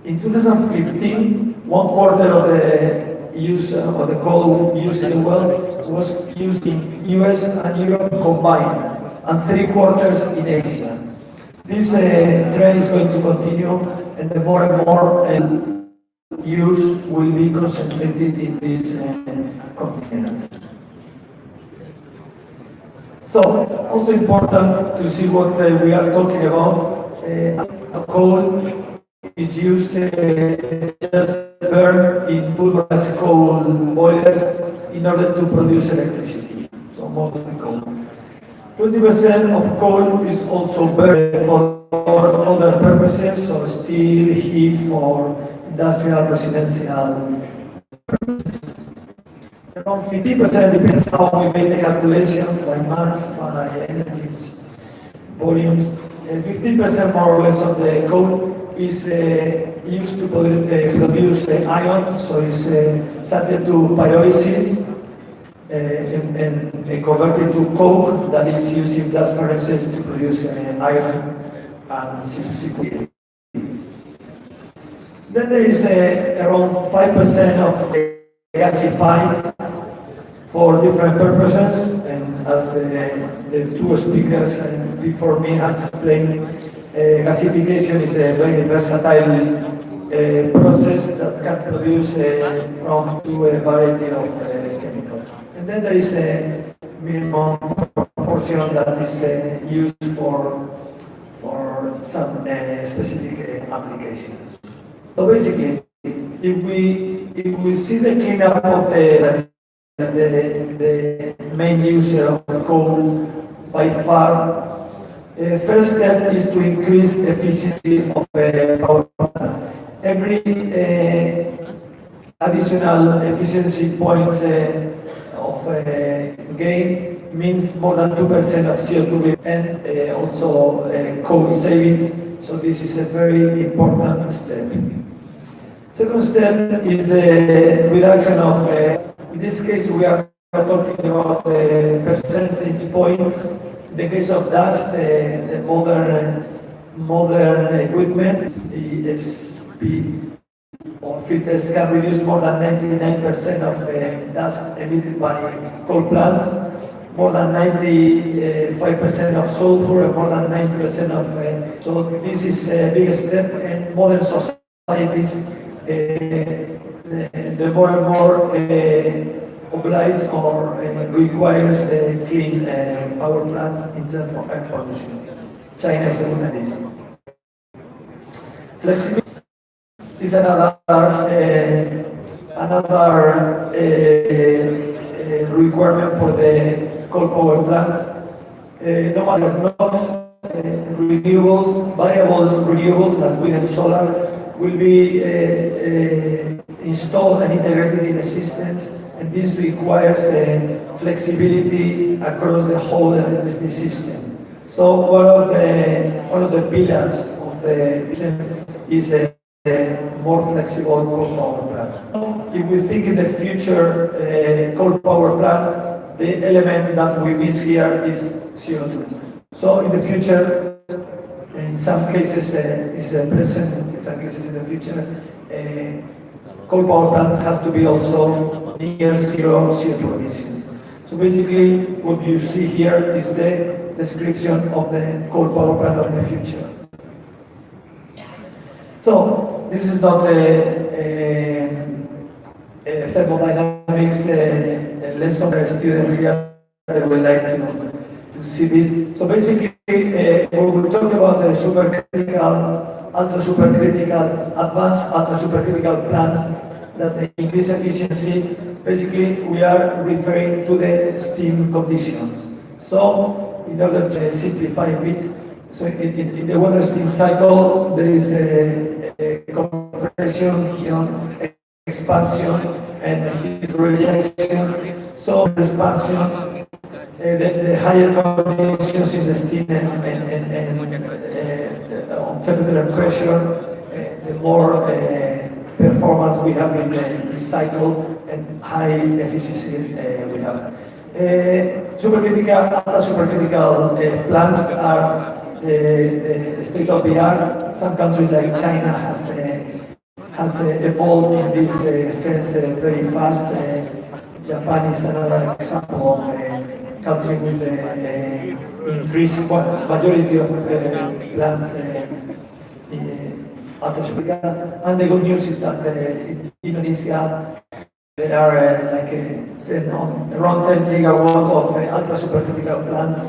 in 2015, 1/4 of the use of the coal used in the world was used in US and Europe combined, and 3/4 in Asia. This trend is going to continue, and the more and more use will be concentrated in this continent. So, also important to see what we are talking about. Coal is used just burned in pulverized coal boilers in order to produce electricity. So most of the coal. 20% of coal is also burned for other purposes, so steel, heat for industrial, residential purposes. Around 50% depends how we make the calculation, by mass, by energies, volumes. 15% more or less of the coal is used to produce iron, so it's subject to pyrolysis and converted to coke that is used in blast furnaces to produce iron and subsequently. Then there is around 5% of gasified for different purposes, and as the two speakers before me has explained, gasification is a very versatile process that can produce from a variety of chemicals. And then there is a minimum proportion that is used for some specific applications. So basically, if we see the cleanup of the main user of coal by far, first step is to increase efficiency of power plants. Every additional efficiency point of gain means more than 2% of CO2 and also coal savings. So this is a very important step. Second step is the reduction of, in this case we are talking about percentage points. In the case of dust, the modern equipment, ESP or filters can reduce more than 99% of dust emitted by coal plants, more than 95% of sulfur, and more than 90% of. So this is a big step, and modern societies, the more and more obliges or requires clean power plants in terms of air pollution. China is one of these. Flexibility is another requirement for the coal power plants. No matter not renewables, variable renewables like wind and solar will be installed and integrated in the systems, and this requires flexibility across the whole electricity system. So one of the pillars of the system is more flexible coal power plants. If we think in the future coal power plant, the element that we miss here is CO2. So in the future, in some cases is present, in some cases in the future, coal power plant has to be also near zero CO2 emissions. So basically, what you see here is the description of the coal power plant of the future. So this is not a thermodynamics lesson for students here that would like to see this. So basically, when we talk about supercritical, ultra supercritical, advanced ultra supercritical plants that increase efficiency, basically we are referring to the steam conditions. So in order to simplify a bit, so in the water steam cycle, there is a compression, expansion, and heat rejection. So expansion, the higher conditions in the steam and on temperature and pressure, the more performance we have in the cycle and high efficiency we have. Supercritical, ultra supercritical plants are the state of the art. Some countries like China has evolved in this sense very fast. Japan is another example of a country with increased majority of plants ultra supercritical. And the good news is that in Indonesia there are around 10 gigawatt of ultra supercritical plants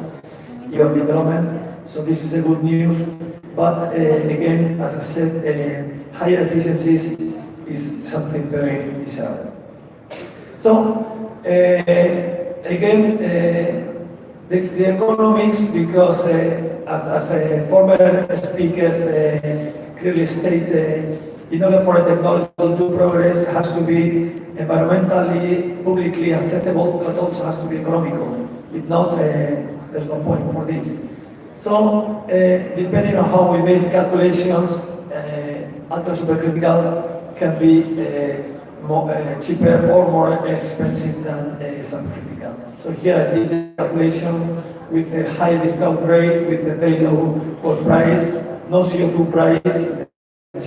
in development. So this is a good news, but again, as I said, higher efficiencies is something very desirable. So again, the economics, because as former speakers clearly state, in order for a technology to progress, has to be environmentally, publicly acceptable, but also has to be economical. If not, there's no point for this. So, depending on how we make calculations, ultra supercritical can be cheaper or more expensive than subcritical. So here I did the calculation with a high discount rate, with a very low coal price, no CO2 price,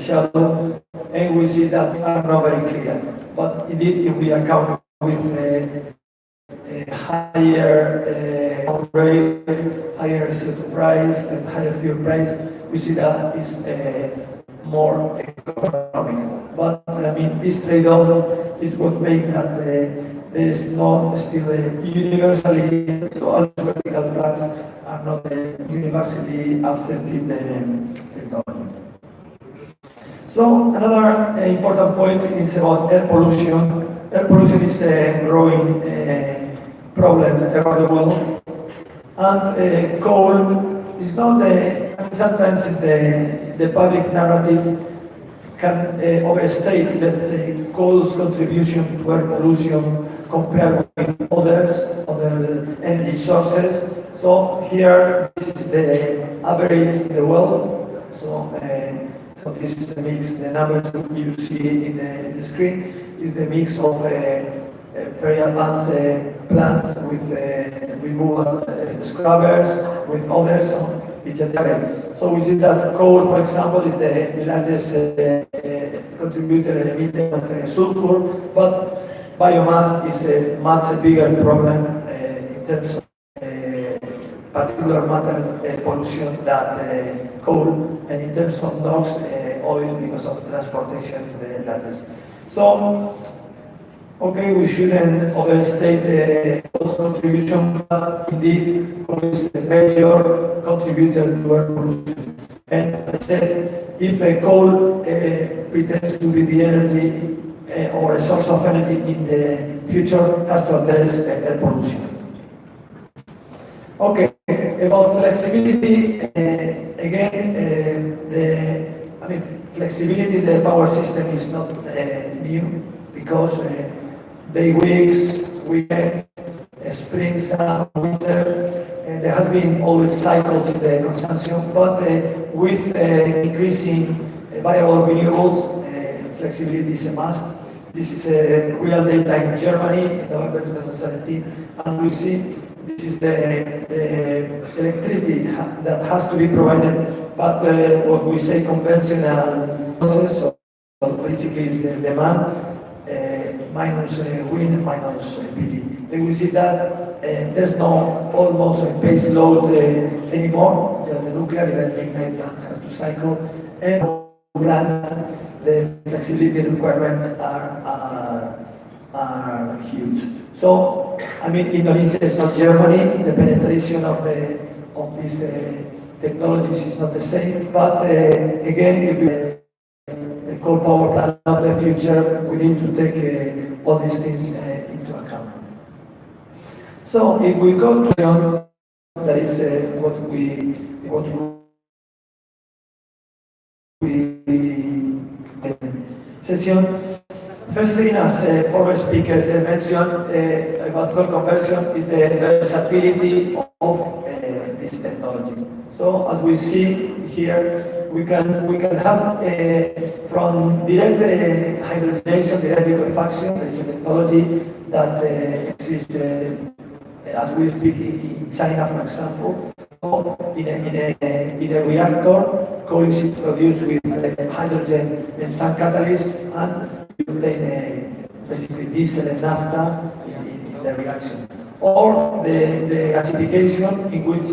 shallow, and we see that are not very clear. But indeed, if we account with a higher rate, higher CO2 price, and higher fuel price, we see that is more economical. But I mean, this trade-off is what makes that there is not still a universally, all vertical plants are not universally accepted technology. So another important point is about air pollution. Air pollution is a growing problem around the world, and coal is not sometimes the public narrative can overstate, let's say, coal's contribution to air pollution compared with other energy sources. So here, this is the average in the world. So this is the mix. The numbers you see in the screen is the mix of very advanced plants with removal scrubbers, with others. So we see that coal, for example, is the largest contributor emitter of sulfur, but biomass is a much bigger problem in terms of particular matter pollution than coal, and in terms of NOx, oil, because of transportation, is the largest. So Okay, we shouldn't overstate coal's contribution, but indeed, coal is a major contributor to our pollution. And as I said, if a coal pretends to be the energy or a source of energy in the future, has to address air pollution. Okay, about flexibility, again, flexibility in the power system is not new because day weeks, weekends, spring, summer, winter, there has been always cycles in the consumption, but with increasing variable renewables, flexibility is a must. This is real data in Germany in November 2017, and we see this is the electricity that has to be provided, but what we say conventional process, so basically is the demand minus wind minus PV. And we see that there's no almost a base load anymore, just the nuclear, even lignite plants has to cycle, and plants, the flexibility requirements are huge. So, I mean, Indonesia is not Germany, the penetration of these technologies is not the same, but again, if we the coal power plant of the future, we need to take all these things into account. So if we go to that is what we session. First thing, as former speakers mentioned about coal conversion, is the versatility of this technology. So as we see here, we can have from direct hydrogenation, direct liquefaction. There is a technology that exists as we speak in China, for example. So in a reactor, coal is introduced with hydrogen and some catalyst, and you obtain basically diesel and naphtha in the reaction. Or the gasification, in which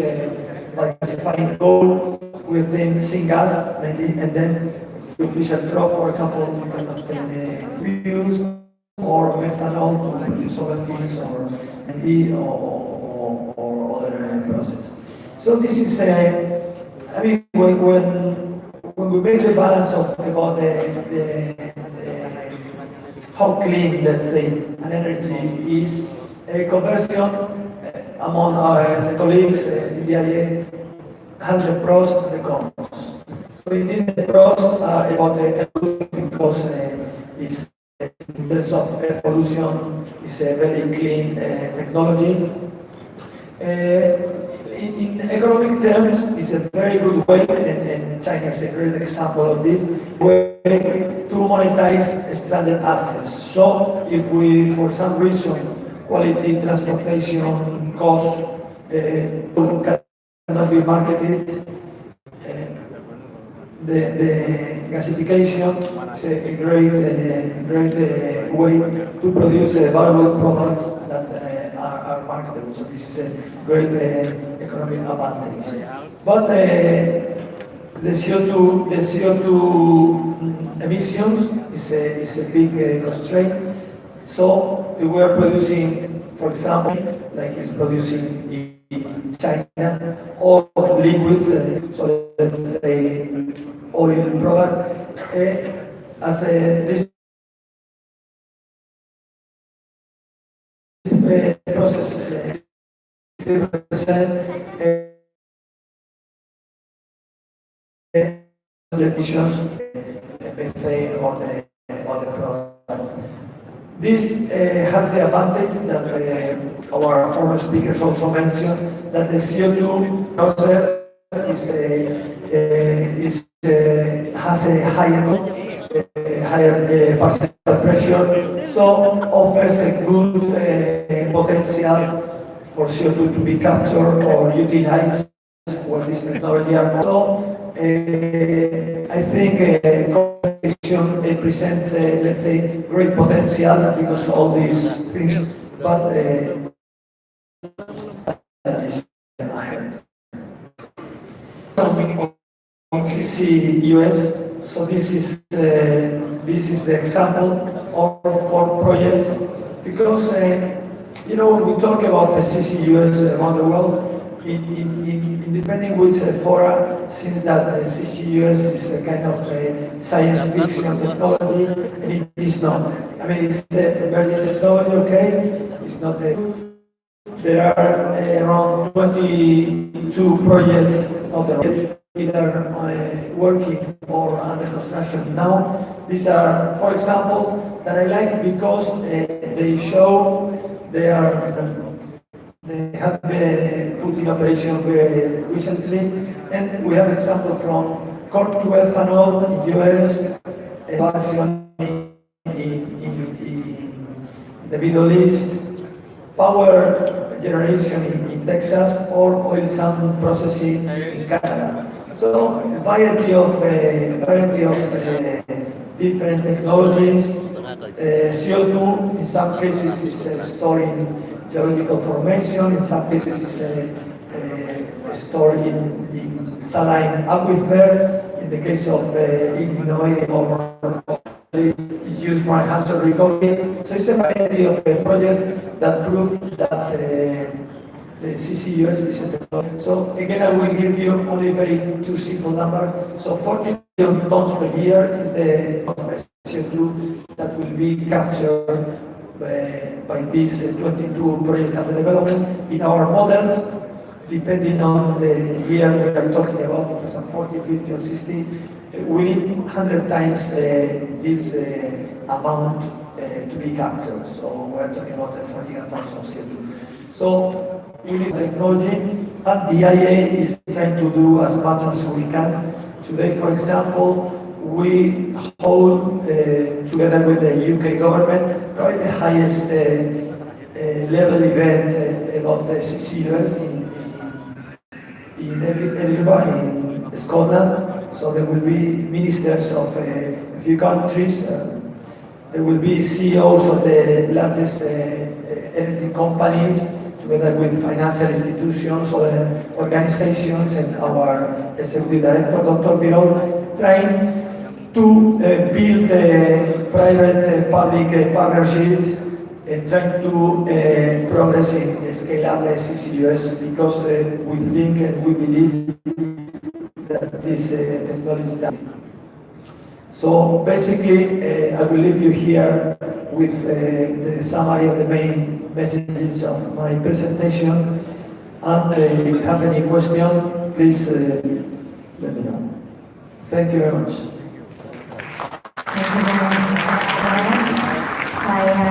by gasifying coal, we obtain syngas mainly, and then through Fischer-Tropsch, for example, you can obtain fuels or methanol to produce other things, or other process. So this is, I mean, when we make the balance of about the how clean, let's say, an energy is, conversion among the colleagues in the IEA has the pros and the cons. So indeed the pros are about the pollution, because it's in terms of air pollution, it's a very clean technology. In economic terms, it's a very good way, and China is a great example of this, way to monetize stranded assets. So if we, for some reason, quality, transportation, cost, cannot be marketed, the gasification is a great way to produce valuable products that are marketable. So this is a great economic advantage. But the CO2 emissions is a big constraint. So we are producing, for example, like it's producing in China, or liquids, so let's say oil product, as this process emissions, methane or the products. This has the advantage that our former speakers also mentioned, that the CO2 process has a higher partial pressure, so offers a good potential for CO2 to be captured or utilized where this technology are. So I think it presents, let's say, great potential because of all these things, but that is ahead. On CCUS, so this this is the example of 4 projects, because when we talk about the CCUS around the world, in depending which fora, since that CCUS is a kind of a science fiction technology, and it is not. I mean, it's a emerging technology, okay? It's not a... There are around 22 projects, not yet, either working or under construction now. These are 4 examples that I like because they show they have been put in operation very recently, and we have example from corn to ethanol in US, in the Middle East, power generation in Texas, or oil sand processing in Canada. So a variety of different technologies. CO2 in some cases is stored in geological formation, in some cases is stored in saline aquifer. In the case of Illinois, or is used for hazard recovery. So it's a variety of projects that prove that the CCUS is a technology. So again, I will give you only very 2 simple numbers. So 40 million tons per year is the CO2 that will be captured by these 22 projects under development. In our models, depending on the year we are talking about, for some 40, 50, or 60, we need 100 times this amount to be captured. So we're talking about 40 gigatons of CO2. So we need technology, and the IEA is trying to do as much as we can. Today, for example, we hold, together with the UK government, probably the highest level event about CCUS in Edinburgh, in Scotland. So there will be ministers of a few countries. There will be CEOs of the largest energy companies, together with financial institutions, other organizations, and our executive director, Dr. Birol, trying to build a private-public partnership and trying to progress in scale-up CCUS, because we think and we believe that this technology. So basically, I will leave you here with the summary of the main messages of my presentation. And if you have any question, please let me know. Thank you very much. Thank you very much, Mr. Alvarez. Saya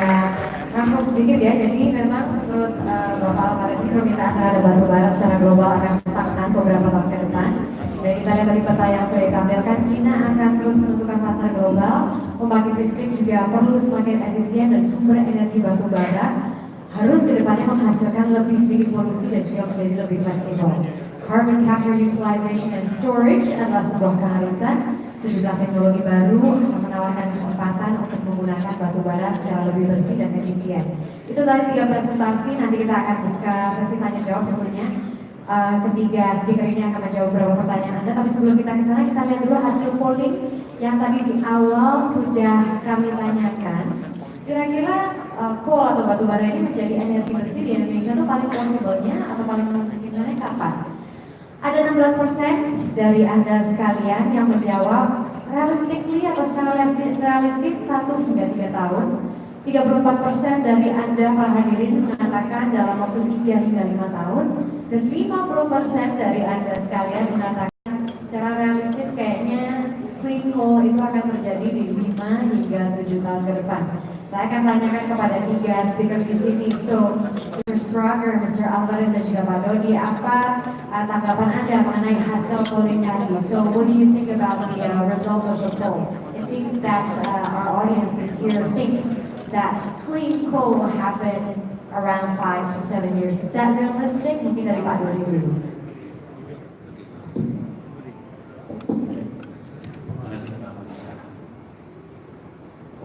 rangkum sedikit ya, jadi memang menurut Bapak Alvarez ini permintaan terhadap batubara secara global akan stagnan beberapa tahun ke depan. Dan kita lihat dari peta yang sudah ditampilkan, Cina akan terus menentukan pasar global, pembangkit listrik juga perlu semakin efisien, dan sumber energi batubara harus ke depannya menghasilkan lebih sedikit polusi dan juga menjadi lebih fleksibel. Carbon capture, utilization, and storage adalah sebuah keharusan. Sejumlah teknologi baru akan menawarkan kesempatan untuk menggunakan batubara secara lebih bersih dan efisien. Itu tadi 3 presentasi, nanti kita akan buka sesi tanya jawab tentunya. Ketiga speaker ini akan menjawab beberapa pertanyaan Anda, tapi sebelum kita ke sana, kita lihat dulu hasil polling yang tadi di awal sudah kami tanyakan. Kira-kira coal atau batubara ini menjadi energi bersih di Indonesia itu paling possible-nya atau paling memungkinkannya kapan? Ada 16% dari Anda sekalian yang menjawab realistically atau secara realistis 1 hingga 3 tahun. 34% dari Anda para hadirin mengatakan dalam waktu 3 hingga 5 tahun. Dan 50% dari Anda sekalian mengatakan secara realistis kayaknya clean coal itu akan terjadi di 5 hingga 7 tahun ke depan. Saya akan tanyakan kepada 3 speaker di sini. So, Mr. Sprague, Mr. Alvarez, dan juga Pak Dodi, apa tanggapan Anda mengenai hasil polling tadi? So, what do you think about the result of the poll? It seems that our audiences here think that clean coal will happen around 5 to 7 years. Is that realistic? Mungkin dari Pak Dodi dulu.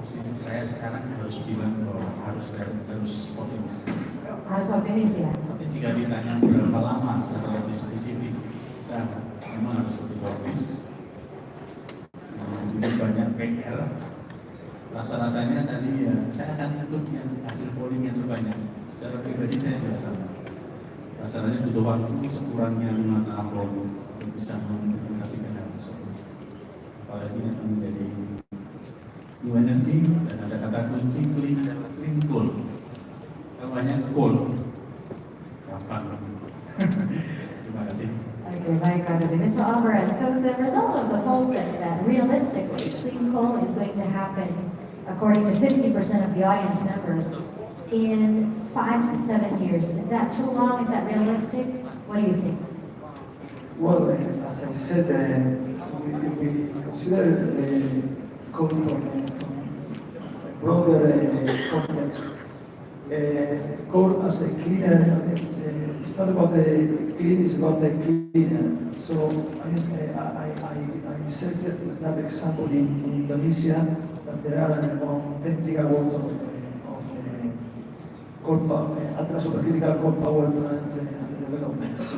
Posisi saya sekarang harus bilang bahwa harus optimis. Harus optimis ya. Tapi jika ditanya berapa lama secara lebih spesifik, memang harus lebih optimis. Jadi banyak PR rasa-rasanya tadi ya saya akan ikut yang hasil polling yang terbanyak. Secara pribadi saya juga sama. Rasanya butuh waktu sekurangnya 5 tahun untuk bisa mengimplementasikan hal tersebut. Apalagi akan menjadi new energy dan ada kata kunci clean coal. Namanya coal. Gampang. Terima kasih. Okay, baik, Mr. Alvarez. So the result of the poll says that realistically, clean coal is going to happen, according to 50% of the audience members, in 5 to 7 years. Is that too long? Is that realistic? What do you think? Well, as I said, we consider coal from a broader context. Coal as a cleaner, it's not about the clean, it's about the cleaner. So, I mean, I said that example in Indonesia, that there are around 10 gigawatts of coal power, ultra-supercritical coal power plants under development. So,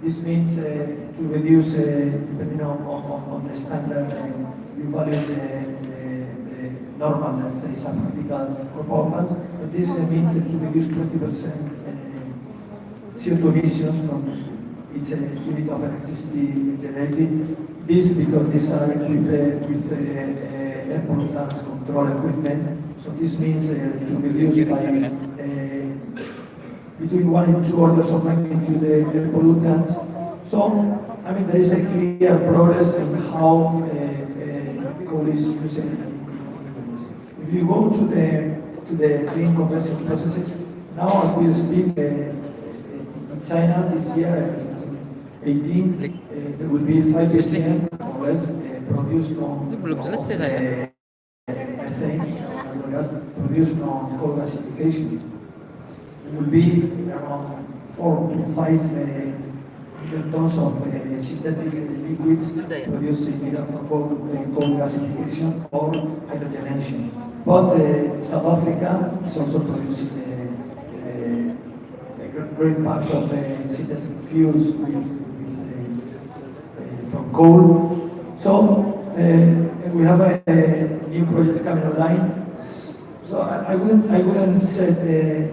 this means to reduce, depending on the standard, you value the normal, let's say, subcritical coal power plants. But this means to reduce 20% CO2 emissions from each unit of electricity generated. This because these are equipped with air pollutants control equipment. So this means to reduce by between 1 and 2 orders of magnitude the air pollutants. So, I mean, there is a clear progress in how coal is used in Indonesia. If you go to the clean conversion processes, now as we speak, in China this year, 2018, there will be 5 BCM or less produced from methane, natural gas, produced from coal gasification. It will be around 4 to 5 million tons of synthetic liquids produced either from coal gasification or hydrogenation. But South Africa is also producing a great part of synthetic fuels from coal. So we have a new project coming online. So I wouldn't set a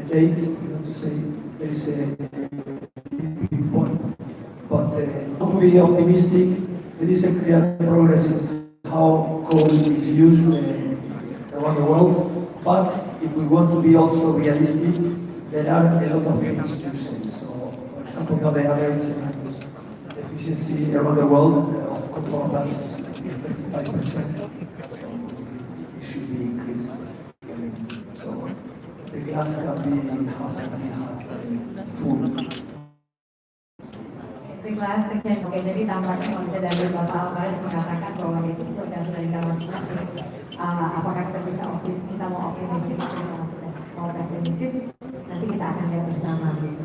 date, to say there is a big point. But to be optimistic, there is a clear progress in how coal is used around the world. But if we want to be also realistic, there are a lot of things to say. So, for example, now the average efficiency around the world of coal power plants is 35%. It should be increased. So the glass can be half empty, half full. The glass again, oke, jadi tampaknya kalau misalnya dari Bapak Alvarez mengatakan bahwa itu tergantung dari kita masing-masing. Apakah kita mau optimistis atau kita mau pesimistis, nanti kita akan lihat bersama gitu.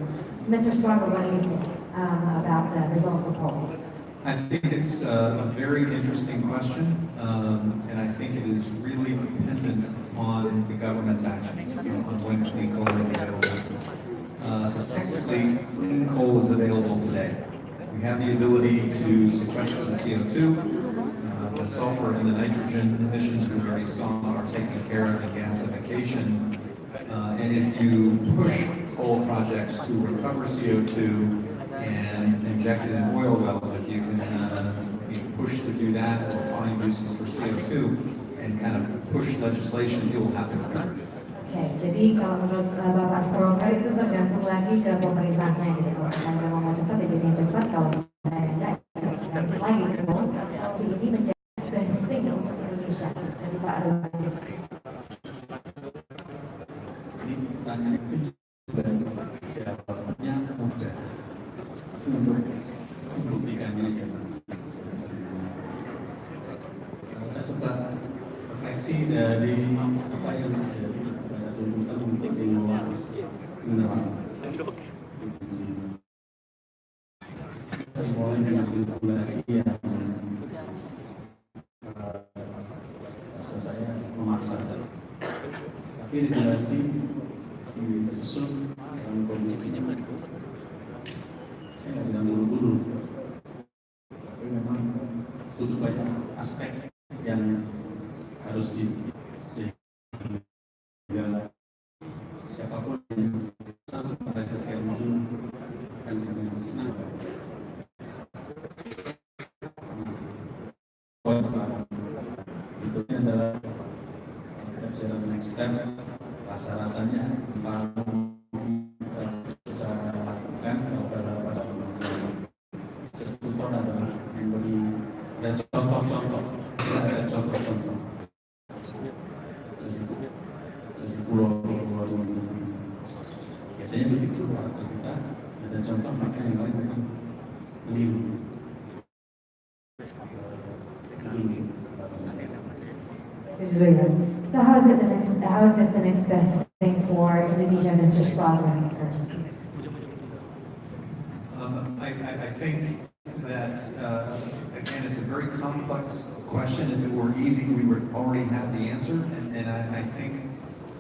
Mr. Sparrow, what do you think about the result of the poll? I think it's a very interesting question, and I think it is really dependent on the government's actions, on when clean coal is available. Technically, clean coal is available today. We have the ability to sequester the CO2, the sulfur and the nitrogen emissions we already saw are taken care of in gasification. And if you push coal projects to recover CO2 and inject it in oil wells, if you can push to do that or find uses for CO2 and kind of push legislation, it will happen quicker. Oke, jadi kalau menurut Bapak Stronger itu tergantung lagi ke pemerintahnya gitu. Kalau misalnya mau cepat, ya jadi cepat. Kalau misalnya enggak, ya tergantung lagi ke pemerintah. Ini menjadi best thing untuk Indonesia dari Pak Alvarez. Ini pertanyaan itu juga jawabannya mudah. Untuk membuktikannya ya. Saya coba refleksi dari apa yang terjadi pada tuntutan untuk mengelola mineral. Mulai dengan regulasi yang rasa saya memaksa. Tapi regulasi disusun dalam kondisi saya nggak bilang buru-buru, tapi memang butuh banyak aspek yang harus sehingga siapapun yang pada sesi itu akan dengan senang. Berikutnya adalah kita bicara next step, rasa-rasanya mau kita bisa lakukan kalau pada eksekutor adalah memberi dan contoh-contoh, ada contoh-contoh dari pulau-pulau ini. Biasanya begitu kalau kita ada contoh maka yang lain akan meniru. So how is this the next best thing for Indonesia, Mr. Squadron first? I think that, again, it's a very complex question. If it were easy, we would already have the answer. And I think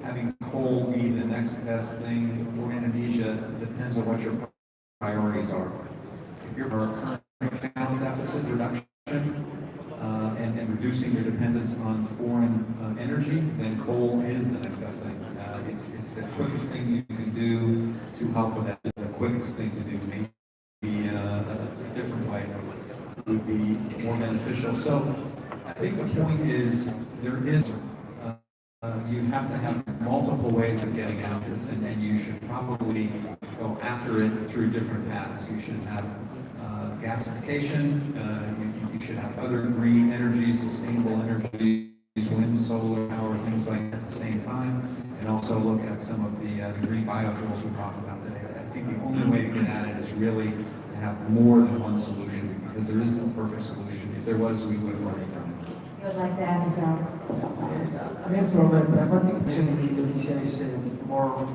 having coal be the next best thing for Indonesia depends on what your priorities are. If your current account deficit reduction and reducing your dependence on foreign energy, then coal is the next best thing. It's the quickest thing you can do to help with that. The quickest thing to do. Maybe a different way would be more beneficial. So I think the point is you have to have multiple ways of getting at this, and you should probably go after it through different paths. You should have gasification, you should have other green energy, sustainable energies, wind, solar power, things like that at the same time, and also look at some of the green biofuels we talked about today. I think the only way to get at it is really to have more than one solution, because there is no perfect solution. If there was, we would have already done it. You would like to add as well? I mean, from a pragmatic vision, Indonesia is more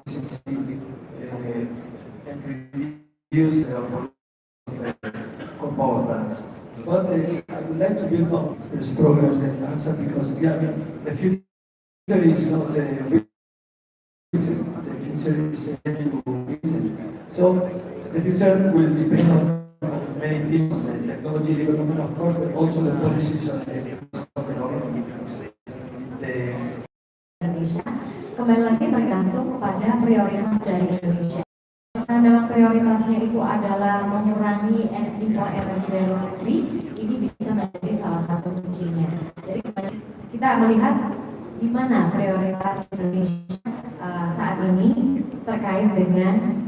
sensitive and reduce the coal power plants. But I would like to build on this progress and answer, because I mean, the future is not written. The future is written. So the future will depend on many things, the technology development, of course, but also the policies of the government. Indonesia kembali lagi tergantung kepada prioritas dari Indonesia. Misalnya memang prioritasnya itu adalah mengurangi impor energi dari luar negeri, ini bisa menjadi salah satu kuncinya. Jadi kita melihat di mana prioritas Indonesia saat ini terkait dengan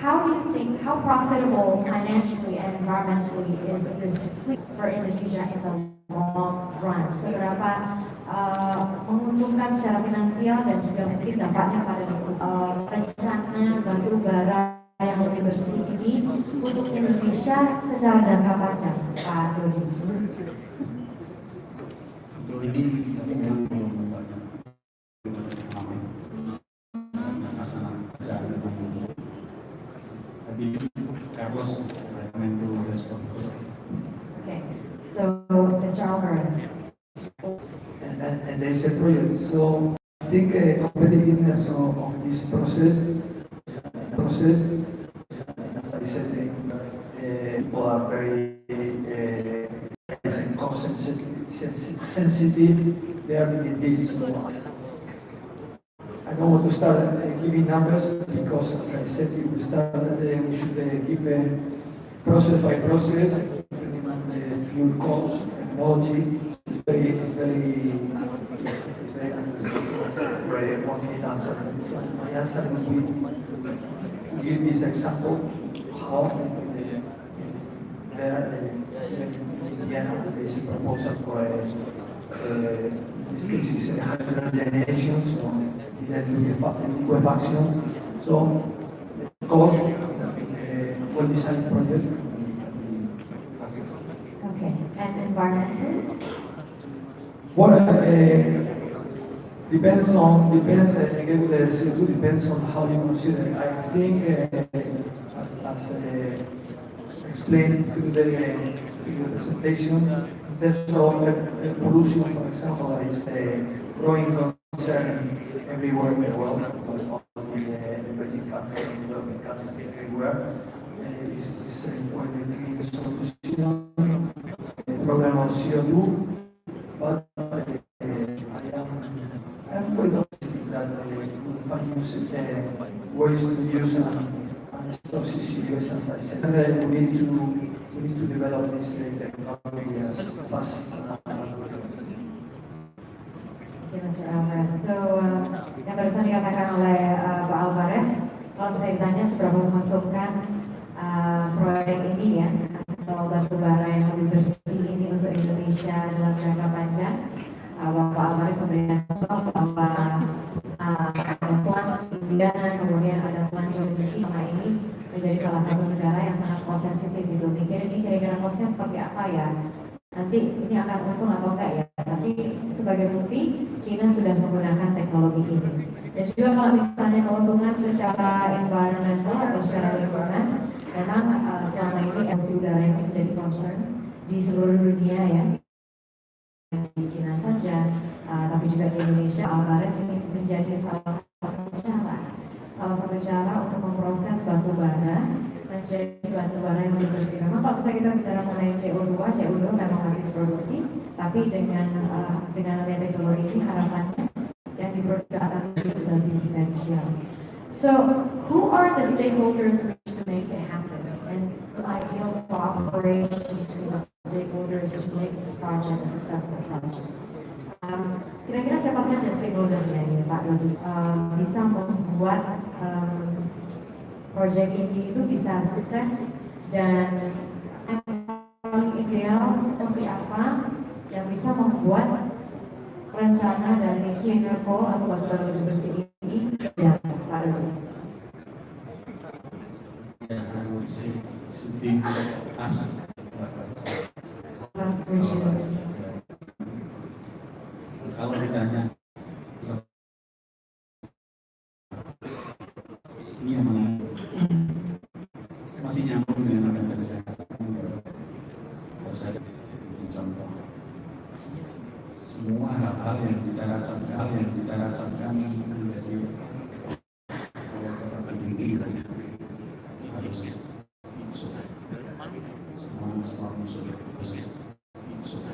how do you think, how profitable financially and environmentally is this fleet for Indonesia in the long run? Seberapa menguntungkan secara finansial dan juga mungkin dampaknya pada rencana batu bara yang lebih bersih ini untuk Indonesia secara jangka panjang, Pak Dodi? Untuk ini kami memang belum banyak Carlos recommend to respond first. Okay, so Mr. Alvarez. And there's a project. So I think competitiveness of this process, as I said, people are very cost sensitive. They are in this. I don't want to start giving numbers, because, as I said, we should give process by process, depending on the fuel cost, technology. It's very working it answer. So my answer will be to give this example how in Indiana there is a proposal for in this case is a hydrogenation, so liquefaction. So the cost in a well-designed project can be asked. Okay, and environmental? Well, depends again with the CO2, depends on how you consider it. I think as explained through the presentation, in terms of pollution, for example, that is a growing concern everywhere in the world, not only in the emerging countries, in developing countries, everywhere. Is quite a clean solution. The problem around CO2, but I'm quite optimistic that we'll find ways to use and stop CCUS, as I said. We need to develop this technology as fast as we can. Oke, Mr. Alvarez. So, yang barusan dikatakan oleh Pak Alvarez, kalau misalnya ditanya seberapa menguntungkan proyek ini ya, atau batubara yang lebih bersih ini untuk Indonesia dalam jangka panjang, Bapak Alvarez memberikan contoh bahwa ada plant Indiana, kemudian ada plant Jolinci, sama ini menjadi salah satu negara yang sangat cost sensitif gitu. Mikir ini kira-kira costnya seperti apa ya? Nanti ini akan untung atau enggak ya? Tapi sebagai bukti, China sudah menggunakan teknologi ini. Dan juga kalau misalnya keuntungan secara environmental atau secara lingkungan, memang selama ini emisi udara ini menjadi concern di seluruh dunia ya. Di China saja, tapi juga di Indonesia. Alvarez ini menjadi salah satu cara untuk memproses batu bara menjadi batu bara yang lebih bersih. Memang kalau kita bicara mengenai CO2 memang masih diproduksi, tapi dengan adanya teknologi ini harapannya yang diproduksi akan lebih potensial. So, who are the stakeholders to make it happen? And the ideal cooperation between the stakeholders to make this project a successful project. Kira-kira siapa saja stakeholdernya ini, Pak Dodi, bisa membuat proyek ini itu bisa sukses, dan yang paling ideal seperti apa yang bisa membuat rencana dari cleaner coal atau batubara lebih bersih ini jalan, Pak Dodi? Kalau ditanya ini yang mana masih nyambung dengan apa yang tadi saya katakan, harus ada contoh. Semua hal-hal yang kita rasakan menjadi tinggi harus masuk. Semua unsur harus masuk.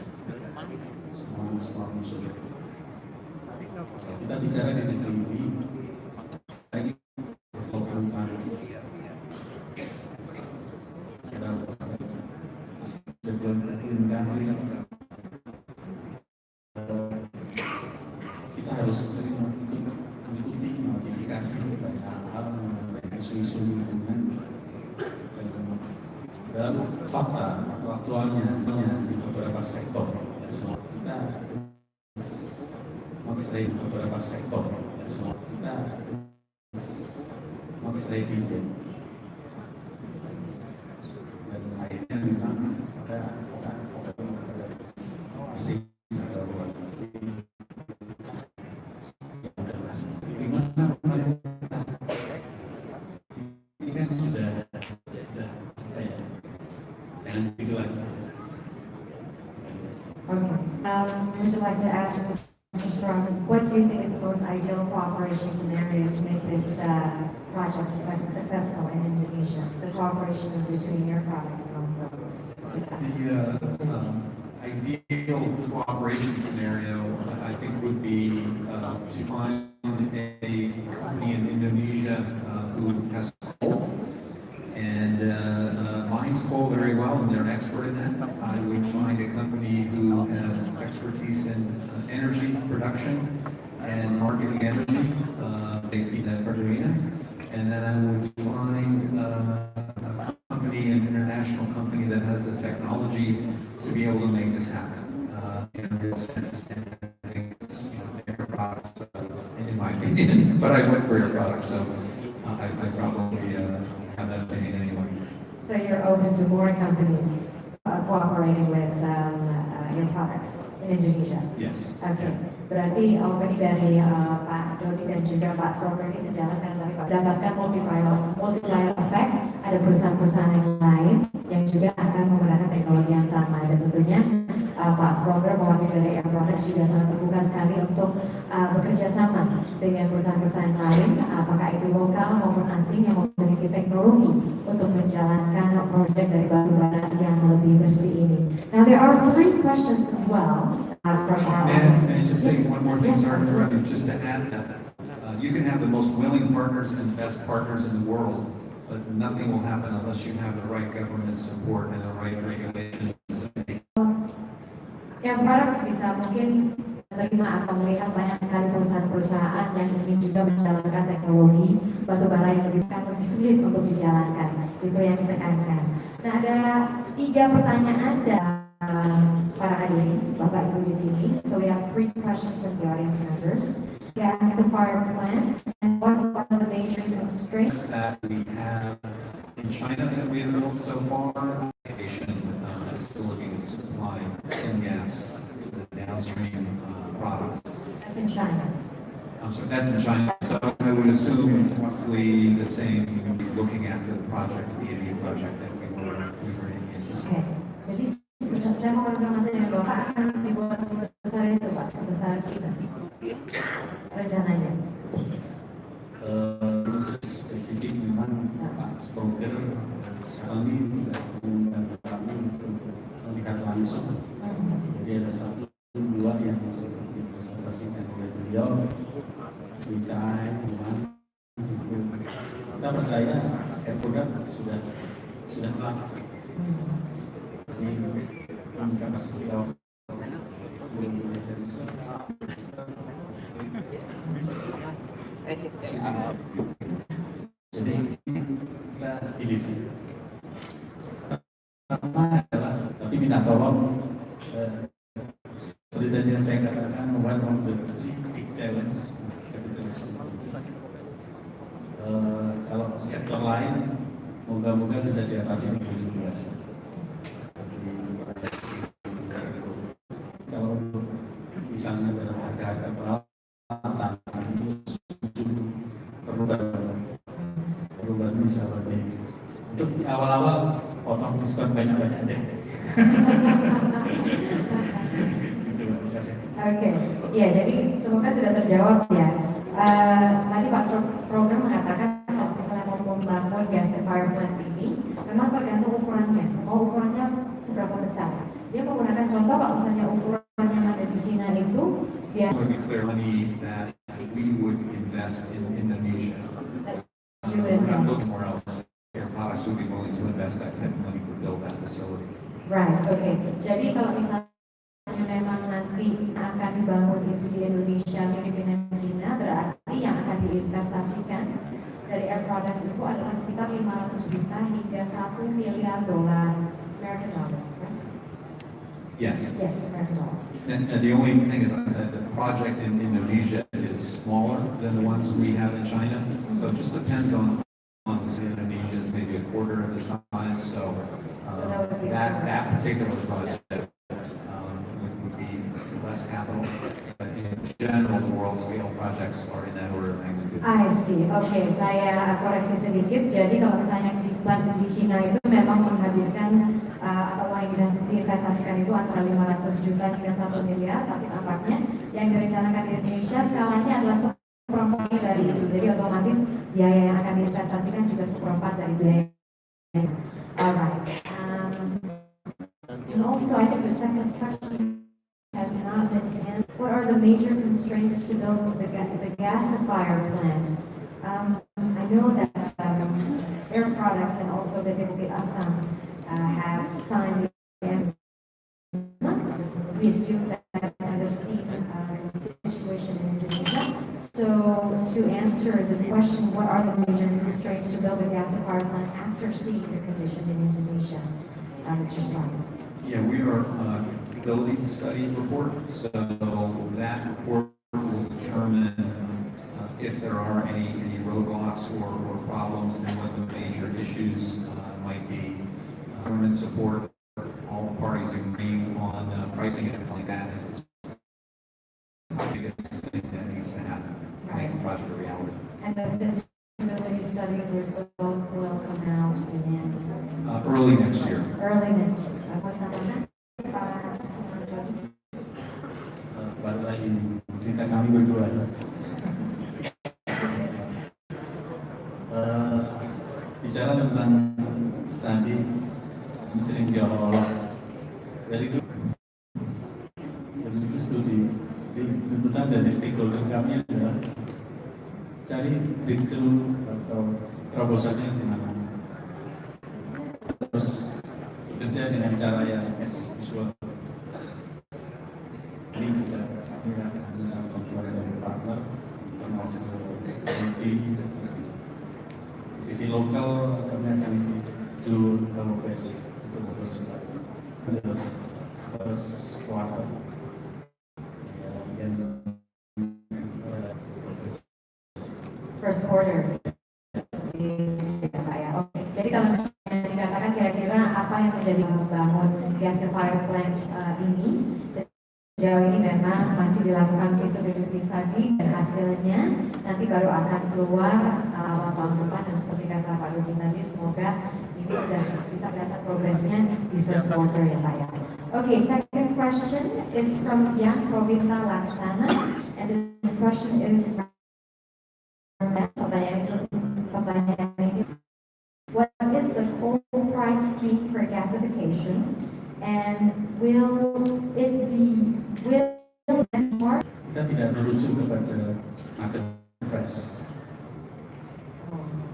Semua unsur. Kita bicara di negeri ini kita harus sering mengikuti notifikasi banyak hal mengenai isu-isu lingkungan dan fakta atau aktualnya di beberapa sektor. Semua kita monitor beberapa sektor. Semua kita monitor diri. Dan akhirnya memang kita asing atau dimana ini kan sudah jangan begitu lagi. Okay. Would you like to add, Mr. Strong, what do you think is the most ideal cooperation scenario to make this project successful in Indonesia? The cooperation between your products and also with us. The ideal cooperation scenario, I think, would be to find a company in Indonesia who has coal and mines coal very well, and they're an expert in that. I would find a company who has expertise in energy production and marketing energy, Pertamina, and then I would find a company, an international company that has the technology to be able to make this happen in a real sense. And I think it's, Air Products, in my opinion, but I went for Air Products, so I probably have that opinion anyway. So you're open to more companies cooperating with your products in Indonesia? Yes. Okay. Berarti opini dari Pak Dodi dan juga Pak Sprover ini sejalan karena tadi Pak dapatkan multiplier effect, ada perusahaan-perusahaan yang lain yang juga akan menggunakan teknologi yang sama, dan tentunya Pak Sumber mewakili dari Air Products juga sangat terbuka sekali untuk bekerja sama dengan perusahaan-perusahaan lain, apakah itu lokal maupun asing yang memiliki teknologi untuk menjalankan proyek dari batubara yang lebih bersih ini. Now there are 3 questions as well from our audience. And just say one more thing, Yes, sorry, absolutely. just to add to that. You can have the most willing partners and the best partners in the world, but nothing will happen unless you have the right government support and the right regulations. Air Products bisa mungkin menerima atau melihat banyak sekali perusahaan-perusahaan yang ingin juga menjalankan teknologi batubara yang lebih sulit untuk dijalankan. Itu yang ditekankan. Nah, ada 3 pertanyaan dari para hadirin, Bapak Ibu di sini. So we have 3 questions from the audience members. Gasifier plant, and what are the major constraints That we have in China that we have built so far, facilities supplying syngas, downstream products. as in China? So that's in China. So I would assume roughly the same we'll be looking at for the project, the India project that we were anticipating. Oke, jadi saya mau konfirmasi dengan Bapak akan dibuat sebesar itu Pak, sebesar China rencananya. Spesifik memang Pak Spoker kami sudah mengundang kami untuk melihat langsung. Jadi ada 1, 2 yang sudah dipresentasikan oleh beliau. Kita itu kita percaya Air Product sudah melakukan. Ini kami kapasitas belum bisa jadi kita pilih pertama adalah tapi minta tolong seperti tadi yang saya katakan one of the 3 big challenge kalau sektor lain moga-moga bisa diatasi dengan regulasi. Kalau misalnya ada harga-harga peralatan perlu bisa lebih untuk di awal-awal potong diskon banyak-banyak deh. Gitu, Oke, ya jadi semoga sudah terjawab ya. Tadi Pak Sproger mengatakan kalau misalnya mau membangun gasifier plant ini, memang tergantung ukurannya. Mau ukurannya seberapa besar? Dia menggunakan contoh kalau misalnya ukuran yang ada di China itu, dia To be clear, money that we would invest in Indonesia. We're not looking where else. Air Products would be willing to invest that kind of money to build that facility. Right, oke. Jadi kalau misalnya memang nanti akan dibangun itu di Indonesia, Filipina, China, berarti yang akan diinvestasikan dari Air Products itu adalah sekitar 500 juta hingga $1 miliar American dollars, right? Yes. Yes, American dollars. And the only thing is that the project in Indonesia is smaller than the ones we have in China. So it just depends on the Indonesia is maybe a quarter of the size. So that particular project would be less capital. But in general, the world scale projects are in that order of magnitude. I see. Oke, saya koreksi sedikit. Jadi kalau misalnya di China itu memang menghabiskan atau uang yang diinvestasikan itu antara 500 juta hingga 1 miliar, tapi tampaknya yang direncanakan di Indonesia skalanya adalah seperempat dari itu. Jadi otomatis biaya yang akan diinvestasikan juga seperempat dari biaya. Alright. And also, I think the second question has not been answered. What are the major constraints to build the gasifier plant? I know that Air Products and also the Bukit Asam have signed the we assume that they've seen the situation in Indonesia. So to answer this question, what are the major constraints to build a gasifier plant after seeing the condition in Indonesia? Mr. Strong. Yeah, we are ability study report. So that report will determine if there are any roadblocks or problems and what the major issues might be. Government support, all parties agreeing on pricing and everything like that is the biggest thing that needs to happen to make the project a reality. And the feasibility study result will come out in Early next year. early next year. Apa namanya? Pak cerita kami berdua. Bicara tentang studi, kami sering diolah-olah dari itu. Dari studi, tuntutan dari stakeholder kami adalah cari breakthrough atau terobosannya di mana. Terus bekerja dengan cara yang visual. Ini juga kami akan mendapat bantuan dari partner, termasuk energi. Sisi lokal kami akan do our best untuk mempercepat the first quarter. First quarter. Oke. Jadi kalau misalnya dikatakan kira-kira apa yang menjadi membangun gasifier plant ini, sejauh ini memang masih dilakukan feasibility study dan hasilnya nanti baru akan keluar awal tahun depan, dan seperti kata Pak Dodi tadi, semoga ini sudah bisa kelihatan progresnya di first quarter ya Pak ya. Okay, second question is from Yang Provinta Laksana, and this question is pertanyaan ini, what is the coal price scheme for gasification, and will kita tidak merujuk kepada market price.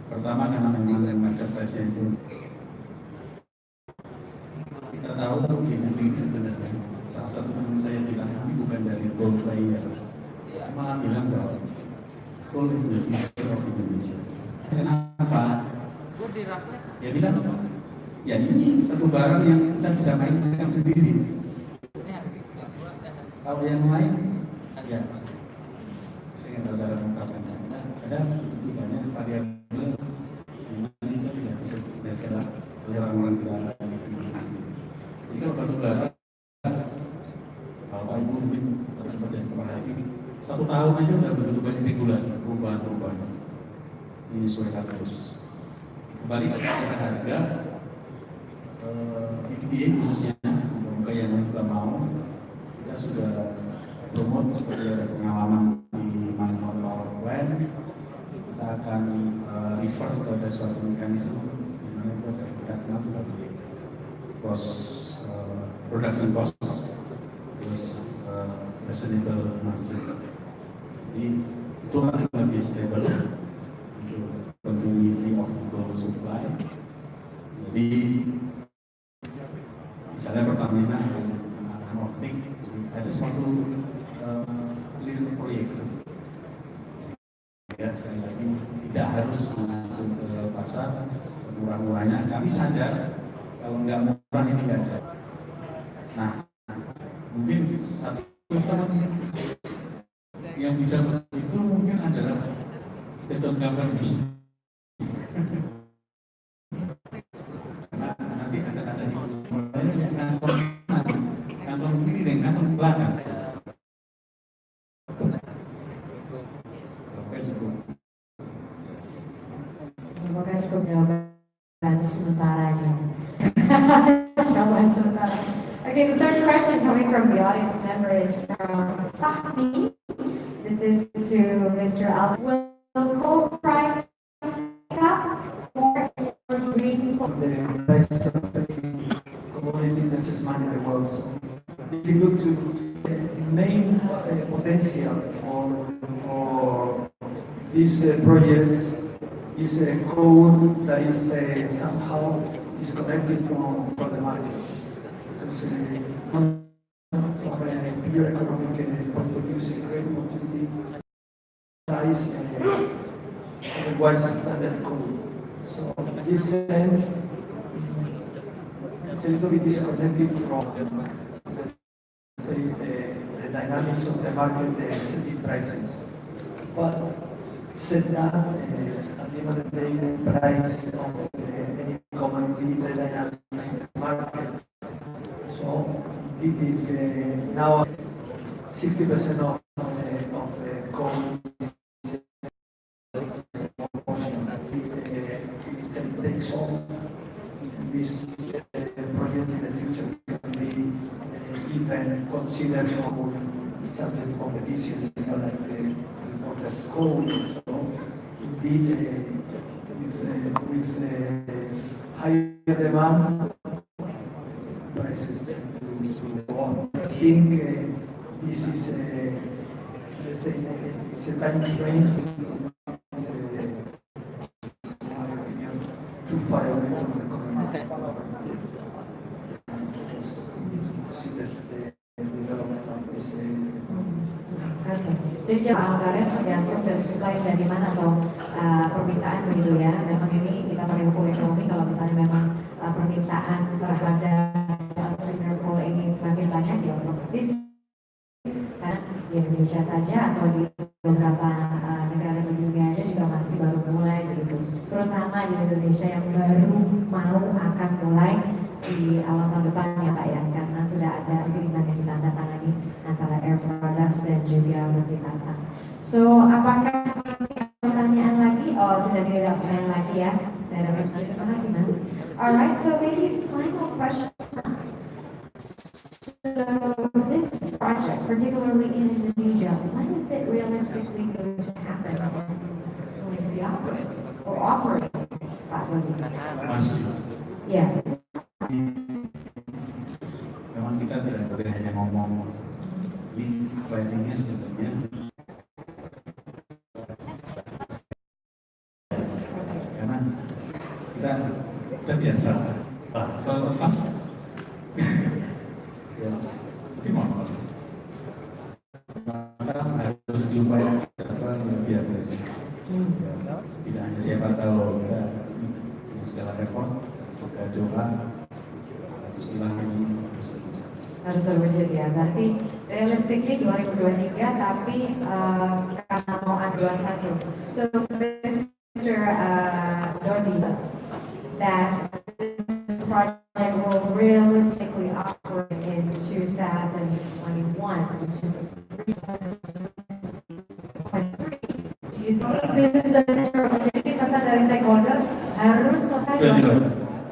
Pertama karena memang market price itu kita tahu di negeri ini sebenarnya salah satu teman saya bilang ini bukan dari coal player, malah bilang bahwa coal is the future of Indonesia. Kenapa? Dia bilang, ya ini satu barang yang kita bisa mainkan sendiri. Kalau yang lain, ya saya nggak tahu cara mengungkapkannya. Ada begitu banyak variabel yang kita tidak bisa dikira oleh orang-orang tidak asli. Jadi kalau batu bara, Bapak Ibu mungkin sempat jadi pemerhati, 1 tahun aja udah begitu banyak regulasi perubahan-perubahan. Ini sudah terus. Kembali ke harga, PPA khususnya, semoga yang lain juga mau, kita sudah promote seperti ada pengalaman di manual power plant, kita akan refer kepada suatu mekanisme di mana itu kita kenal sebagai cost, production cost, terus reasonable margin. Jadi itu akan lebih stable untuk continuity of global supply. Jadi misalnya Pertamina akan off-take, ada suatu clear projection. Ya, sekali lagi tidak harus mengacu ke pasar murah-murahnya. Kami sadar kalau nggak murah ini nggak jadi. Nah, mungkin satu teman yang bisa itu mungkin adalah statement government. Nanti kata-kata itu kantong kiri dan kantong belakang. Oke, cukup. Semoga cukup jawaban sementaranya. Jawaban sementara. Okay, the third question coming from the audience member is from Fahmi. This is to Mr. Alvin. Will coal price pick up or green coal? The price of the commodity that is money in the world. So difficult to the main potential for this project is a coal that is somehow disconnected from the market, because from a pure economic point of view, it's a great opportunity. Price otherwise standard coal. So in this sense, it's a little bit disconnected from, let's say, the dynamics of the market, the setting prices. But said that, at the end of the day, the price of any commodity, the dynamics in the market. So indeed, if now 60% of coal takes off, this project in the future can be even considered for subject competition, coal. So indeed, with higher demand, prices tend to go up. I think this is, let's say, it's a time frame, in my opinion, too far away from the community. Because we need to consider the development of this. Jadi jumlah anggaran tergantung dari supply dari mana atau permintaan begitu ya. Memang ini kita pakai hukum ekonomi kalau misalnya memang permintaan terhadap cleaner coal ini semakin banyak ya otomatis karena di Indonesia saja atau di beberapa negara di dunia aja juga masih baru mulai begitu. Terutama di Indonesia yang baru mau akan mulai di awal tahun depan ya Pak ya, karena sudah ada agreement yang ditandatangani antara Air Products dan juga Pertamina. So, apakah masih ada pertanyaan lagi? Oh, sudah tidak ada pertanyaan lagi ya. Saya dapat terima kasih Mas. Alright, so maybe final question. So, this project, particularly in Indonesia, when is it realistically going to happen? Going to be operated or operating? Pak Rodi? Ya. Memang kita tidak boleh hanya ngomong, ini planningnya sebenarnya karena kita biasa kalau lepas ya seperti motor maka harus diupayakan lebih agresif. Tidak hanya siapa tahu kita ini segala effort juga doa harus terwujud ya, berarti realistically 2023 tapi karena mau A21. So Mr. Dodi, that this project will realistically operate in 2021, which is 2023. Do you think this is the measure? Jadi pesan dari stakeholder harus selesai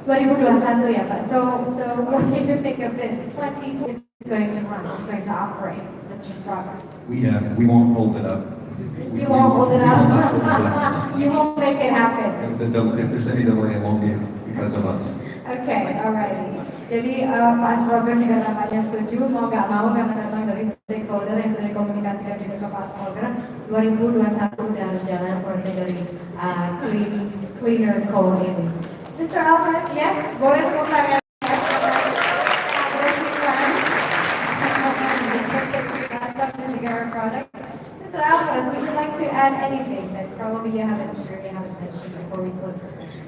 2021 ya Pak. So what do you think of this? 2020 is going to run, it's going to operate, Mr. Strauber. We won't hold it up. You won't hold it up. You won't make it happen. If there's any delay, it won't be because of us. Okay, alright. Jadi Pak Strauber juga nampaknya setuju, mau nggak mau karena memang dari stakeholder yang sudah dikomunikasikan juga ke Pak Strauber, 2021 udah harus jalan proyek dari cleaner coal ini. Mr. Alvarez, yes, boleh tepuk tangan. Mr. Alvarez, would you like to add anything that probably you haven't mentioned before we close the session?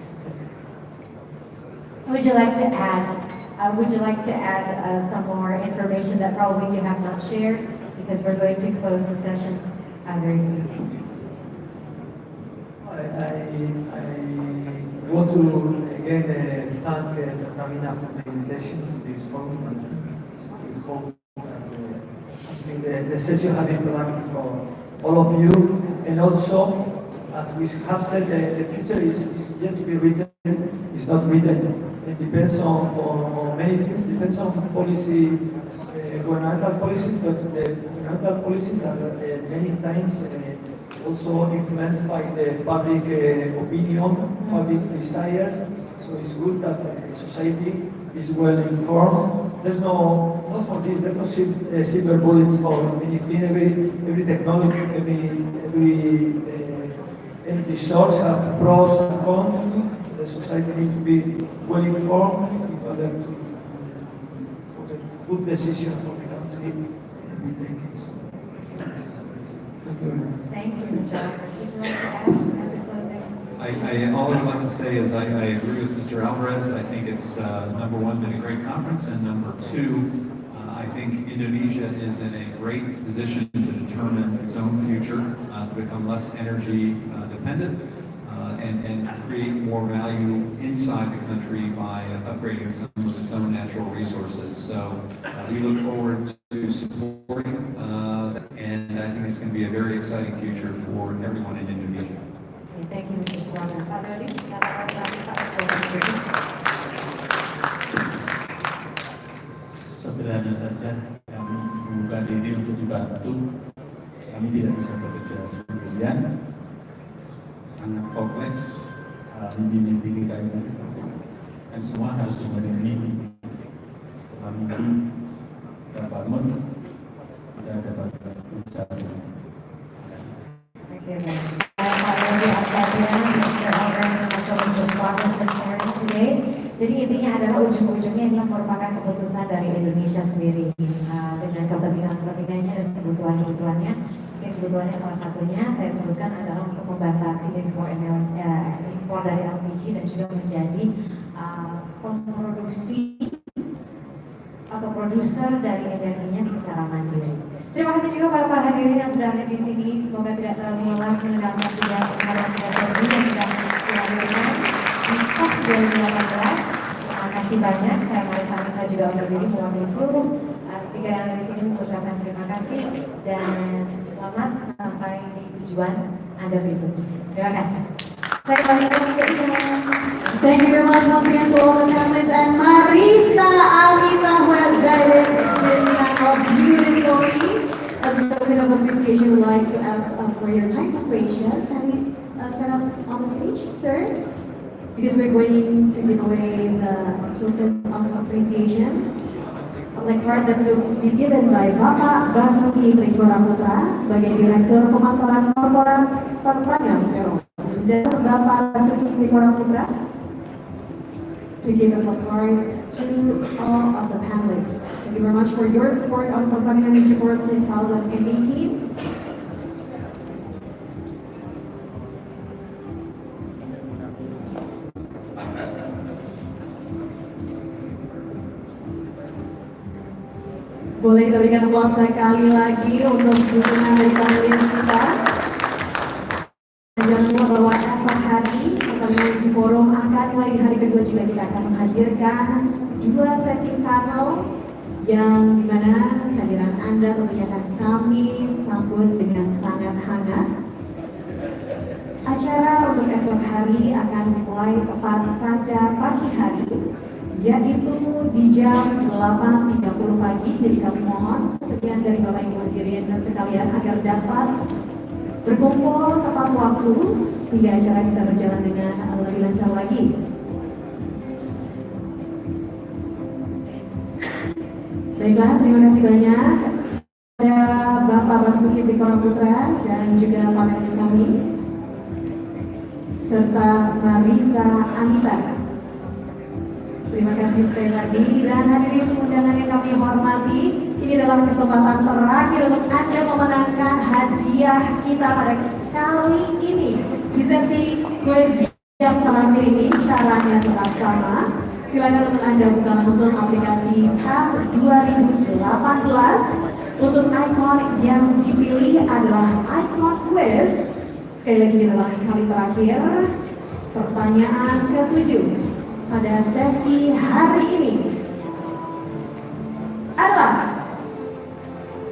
Would you like to add some more information that probably you have not shared, because we're going to close the session very soon. I want to again thank Pertamina for the invitation to this forum. We hope that the session has been productive for all of you. And also, as we have said, the future is yet to be written. It's not written. It depends on many things. It depends on policy, governmental policies, but the governmental policies are many times also influenced by the public opinion, public desire. So it's good that society is well informed. There's no, not for this, there's no silver bullets for anything. Every technology, every energy source has pros and cons. So the society needs to be well informed in order to, for the good decision for the country we take it. Thank you very much. Thank you, Mr. Alvarez. Would you like to add as a closing? All I would like to say is I agree with Mr. Alvarez. I think it's, number one, been a great conference, and number two, I think Indonesia is in a great position to determine its own future, to become less energy dependent, and create more value inside the country by upgrading some of its own natural resources. So we look forward to supporting, and I think it's going to be a very exciting future for everyone in Indonesia. Okay, thank you, Mr. Swander. Pak Dodi, sederhana saja kami membuka diri untuk dibantu Kami tidak bisa bekerja sendirian, sangat kompleks mimpi-mimpi kita ini. Dan semua harus dimulai dari mimpi. Setelah mimpi kita bangun, kita dapat mencari. Oke, baik. Pak Yogi Asadya, Mr. Organization Responsible for Sharing today. Jadi intinya adalah ujung-ujungnya ini merupakan keputusan dari Indonesia sendiri dengan kepentingan-kepentingannya dan kebutuhan-kebutuhannya. Mungkin kebutuhannya salah satunya saya sebutkan adalah untuk membatasi impor dari LPG dan juga menjadi pemproduksi atau produser dari energinya secara mandiri. Terima kasih juga para hadirin yang sudah ada di sini. Semoga tidak terlalu lelah mendengarkan tiga sesi yang sudah dilakukan di PEF 2018. Terima kasih banyak. Saya Marisa Anita juga undur diri mewakili seluruh speaker yang ada di sini mengucapkan terima kasih dan selamat sampai di tujuan Anda berikutnya. Terima kasih. Saya kembali ke ketiga. Thank you very much once again to all the panelists and Marisa Anita who has guided this panel beautifully. As a token of appreciation, we'd like to ask for your kind cooperation. Can we stand up on the stage, sir? Because we're going to give away the token of appreciation. The card that will be given by Bapak Basuki Trigora Putra sebagai Direktur Pemasaran Korporat Pertamina Serum. Dan Bapak Basuki Trigora Putra to give a card to all of the panelists. Thank you very much for your support on Pertamina Energy Forum 2018. Boleh kita berikan aplaus sekali lagi untuk dukungan dari panelis kita. Dan jangan lupa bahwa esok hari Pertamina Energy Forum akan mulai di hari kedua juga kita akan menghadirkan dua sesi panel yang dimana kehadiran Anda tentunya akan kami sambut dengan sangat hangat. Acara untuk esok hari akan dimulai tepat pada pagi hari, yaitu di jam 8.30 pagi. Jadi kami mohon kesediaan dari Bapak Ibu hadirin sekalian agar dapat berkumpul tepat waktu hingga acara bisa berjalan dengan lebih lancar lagi. Baiklah, terima kasih banyak kepada Bapak Basuki Trigora Putra dan juga panelis kami serta Marisa Anita. Terima kasih sekali lagi dan hadirin undangan yang kami hormati, ini adalah kesempatan terakhir untuk Anda memenangkan hadiah kita pada kali ini. Di sesi quiz yang terakhir ini caranya tetap sama. Silakan untuk Anda buka langsung aplikasi PEF 2018. Untuk ikon yang dipilih adalah ikon quiz. Sekali lagi ini adalah kali terakhir. Pertanyaan ke-7 pada sesi hari ini adalah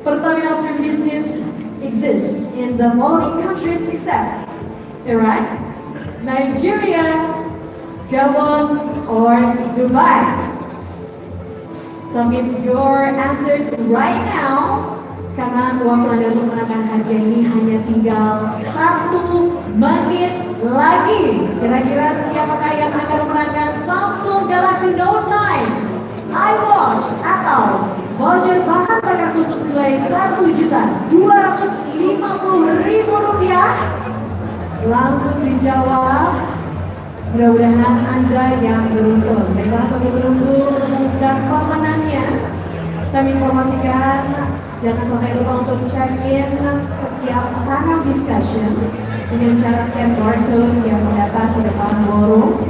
Pertamina Upstream business exists in the following countries except Iraq, Nigeria, Gabon, or Dubai. Submit your answers right now karena waktu Anda untuk menangkan hadiah ini hanya tinggal 1 menit lagi. Kira-kira siapakah yang akan memenangkan Samsung Galaxy Note 9, iWatch atau voucher bahan bakar khusus nilai Rp1.250.000? Langsung dijawab. Mudah-mudahan Anda yang beruntung. Baiklah, sambil menunggu untuk mengumumkan pemenangnya, kami informasikan jangan sampai lupa untuk check-in setiap panel discussion dengan cara scan barcode yang terdapat di depan ballroom.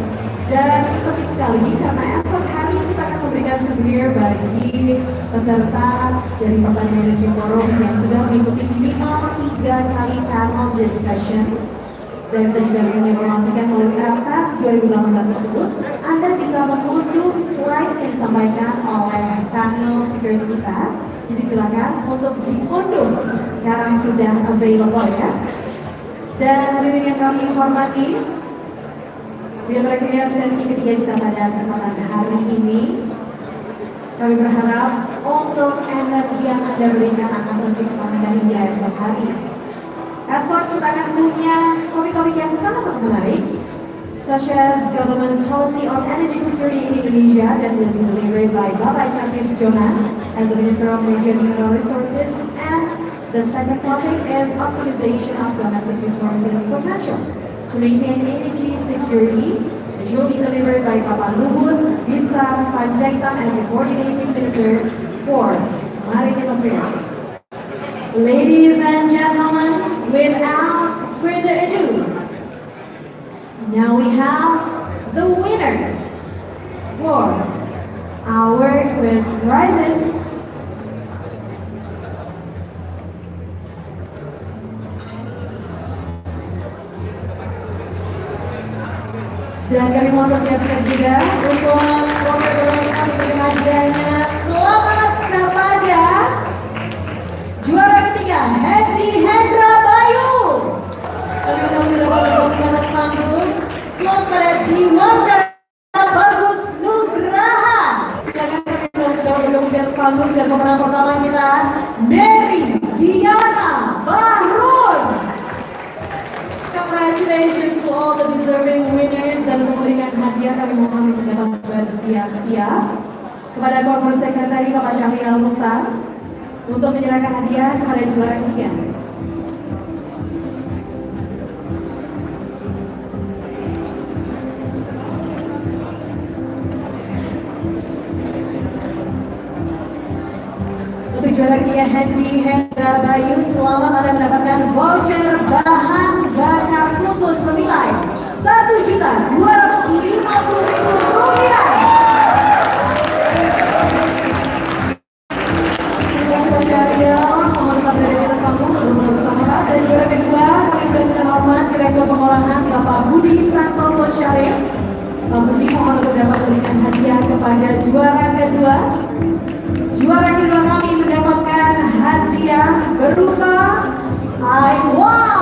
Dan penting sekali karena esok hari kita akan memberikan souvenir bagi peserta dari Pertamina Energy Forum yang sudah mengikuti minimal 3 kali panel discussion. Dan kita juga menginformasikan melalui PEF 2018 tersebut, Anda bisa mengunduh slides yang disampaikan oleh panel speakers kita. Jadi silakan untuk diunduh, sekarang sudah available ya. Dan hadirin yang kami hormati, di berakhirnya sesi ketiga kita pada kesempatan hari ini, Kami berharap untuk energi yang Anda berikan akan terus dipertahankan hingga esok hari. Esok kita akan punya topik-topik yang sangat-sangat menarik, such as government policy on energy security in Indonesia, that will be delivered by Bapak Ignatius Jonan as the Minister of Energy and Mineral Resources, and the second topic is optimization of domestic resources potential to maintain energy security, which will be delivered by Bapak Luhut Binsar Panjaitan as the Coordinating Minister for Maritime Affairs. Ladies and gentlemen, without further ado, now we have the winner for our quiz prizes. Dan kami mohon bersiap-siap juga untuk pemenang memberikan hadiahnya. Selamat kepada juara ketiga, Hendy Hendra Bayu. Kami undang untuk dapat bergabung di atas panggung. Selamat kepada Diwada Bagus Nugraha. Silakan kami undang untuk dapat bergabung di atas panggung, dan pemenang pertama kita, dari Diana Bahrun. Congratulations to all the deserving winners, dan untuk memberikan hadiah kami mohon untuk dapat bersiap-siap kepada Corporate Secretary Bapak Syahrial Mukhtar untuk menyerahkan hadiah kepada juara ketiga. Untuk juara ketiga, Hendy Hendra Bayu, selamat Anda mendapatkan voucher bahan bakar khusus senilai Rp1.250.000. Terima kasih Pak Syahrial, mohon tetap berada di atas panggung untuk foto bersama Pak. Dan juara kedua, kami sudah dengan hormat Direktur Pengolahan Bapak Budi Santoso Syarif. Pak Budi mohon untuk dapat memberikan hadiah kepada juara kedua. Juara kedua kami mendapatkan hadiah berupa I Want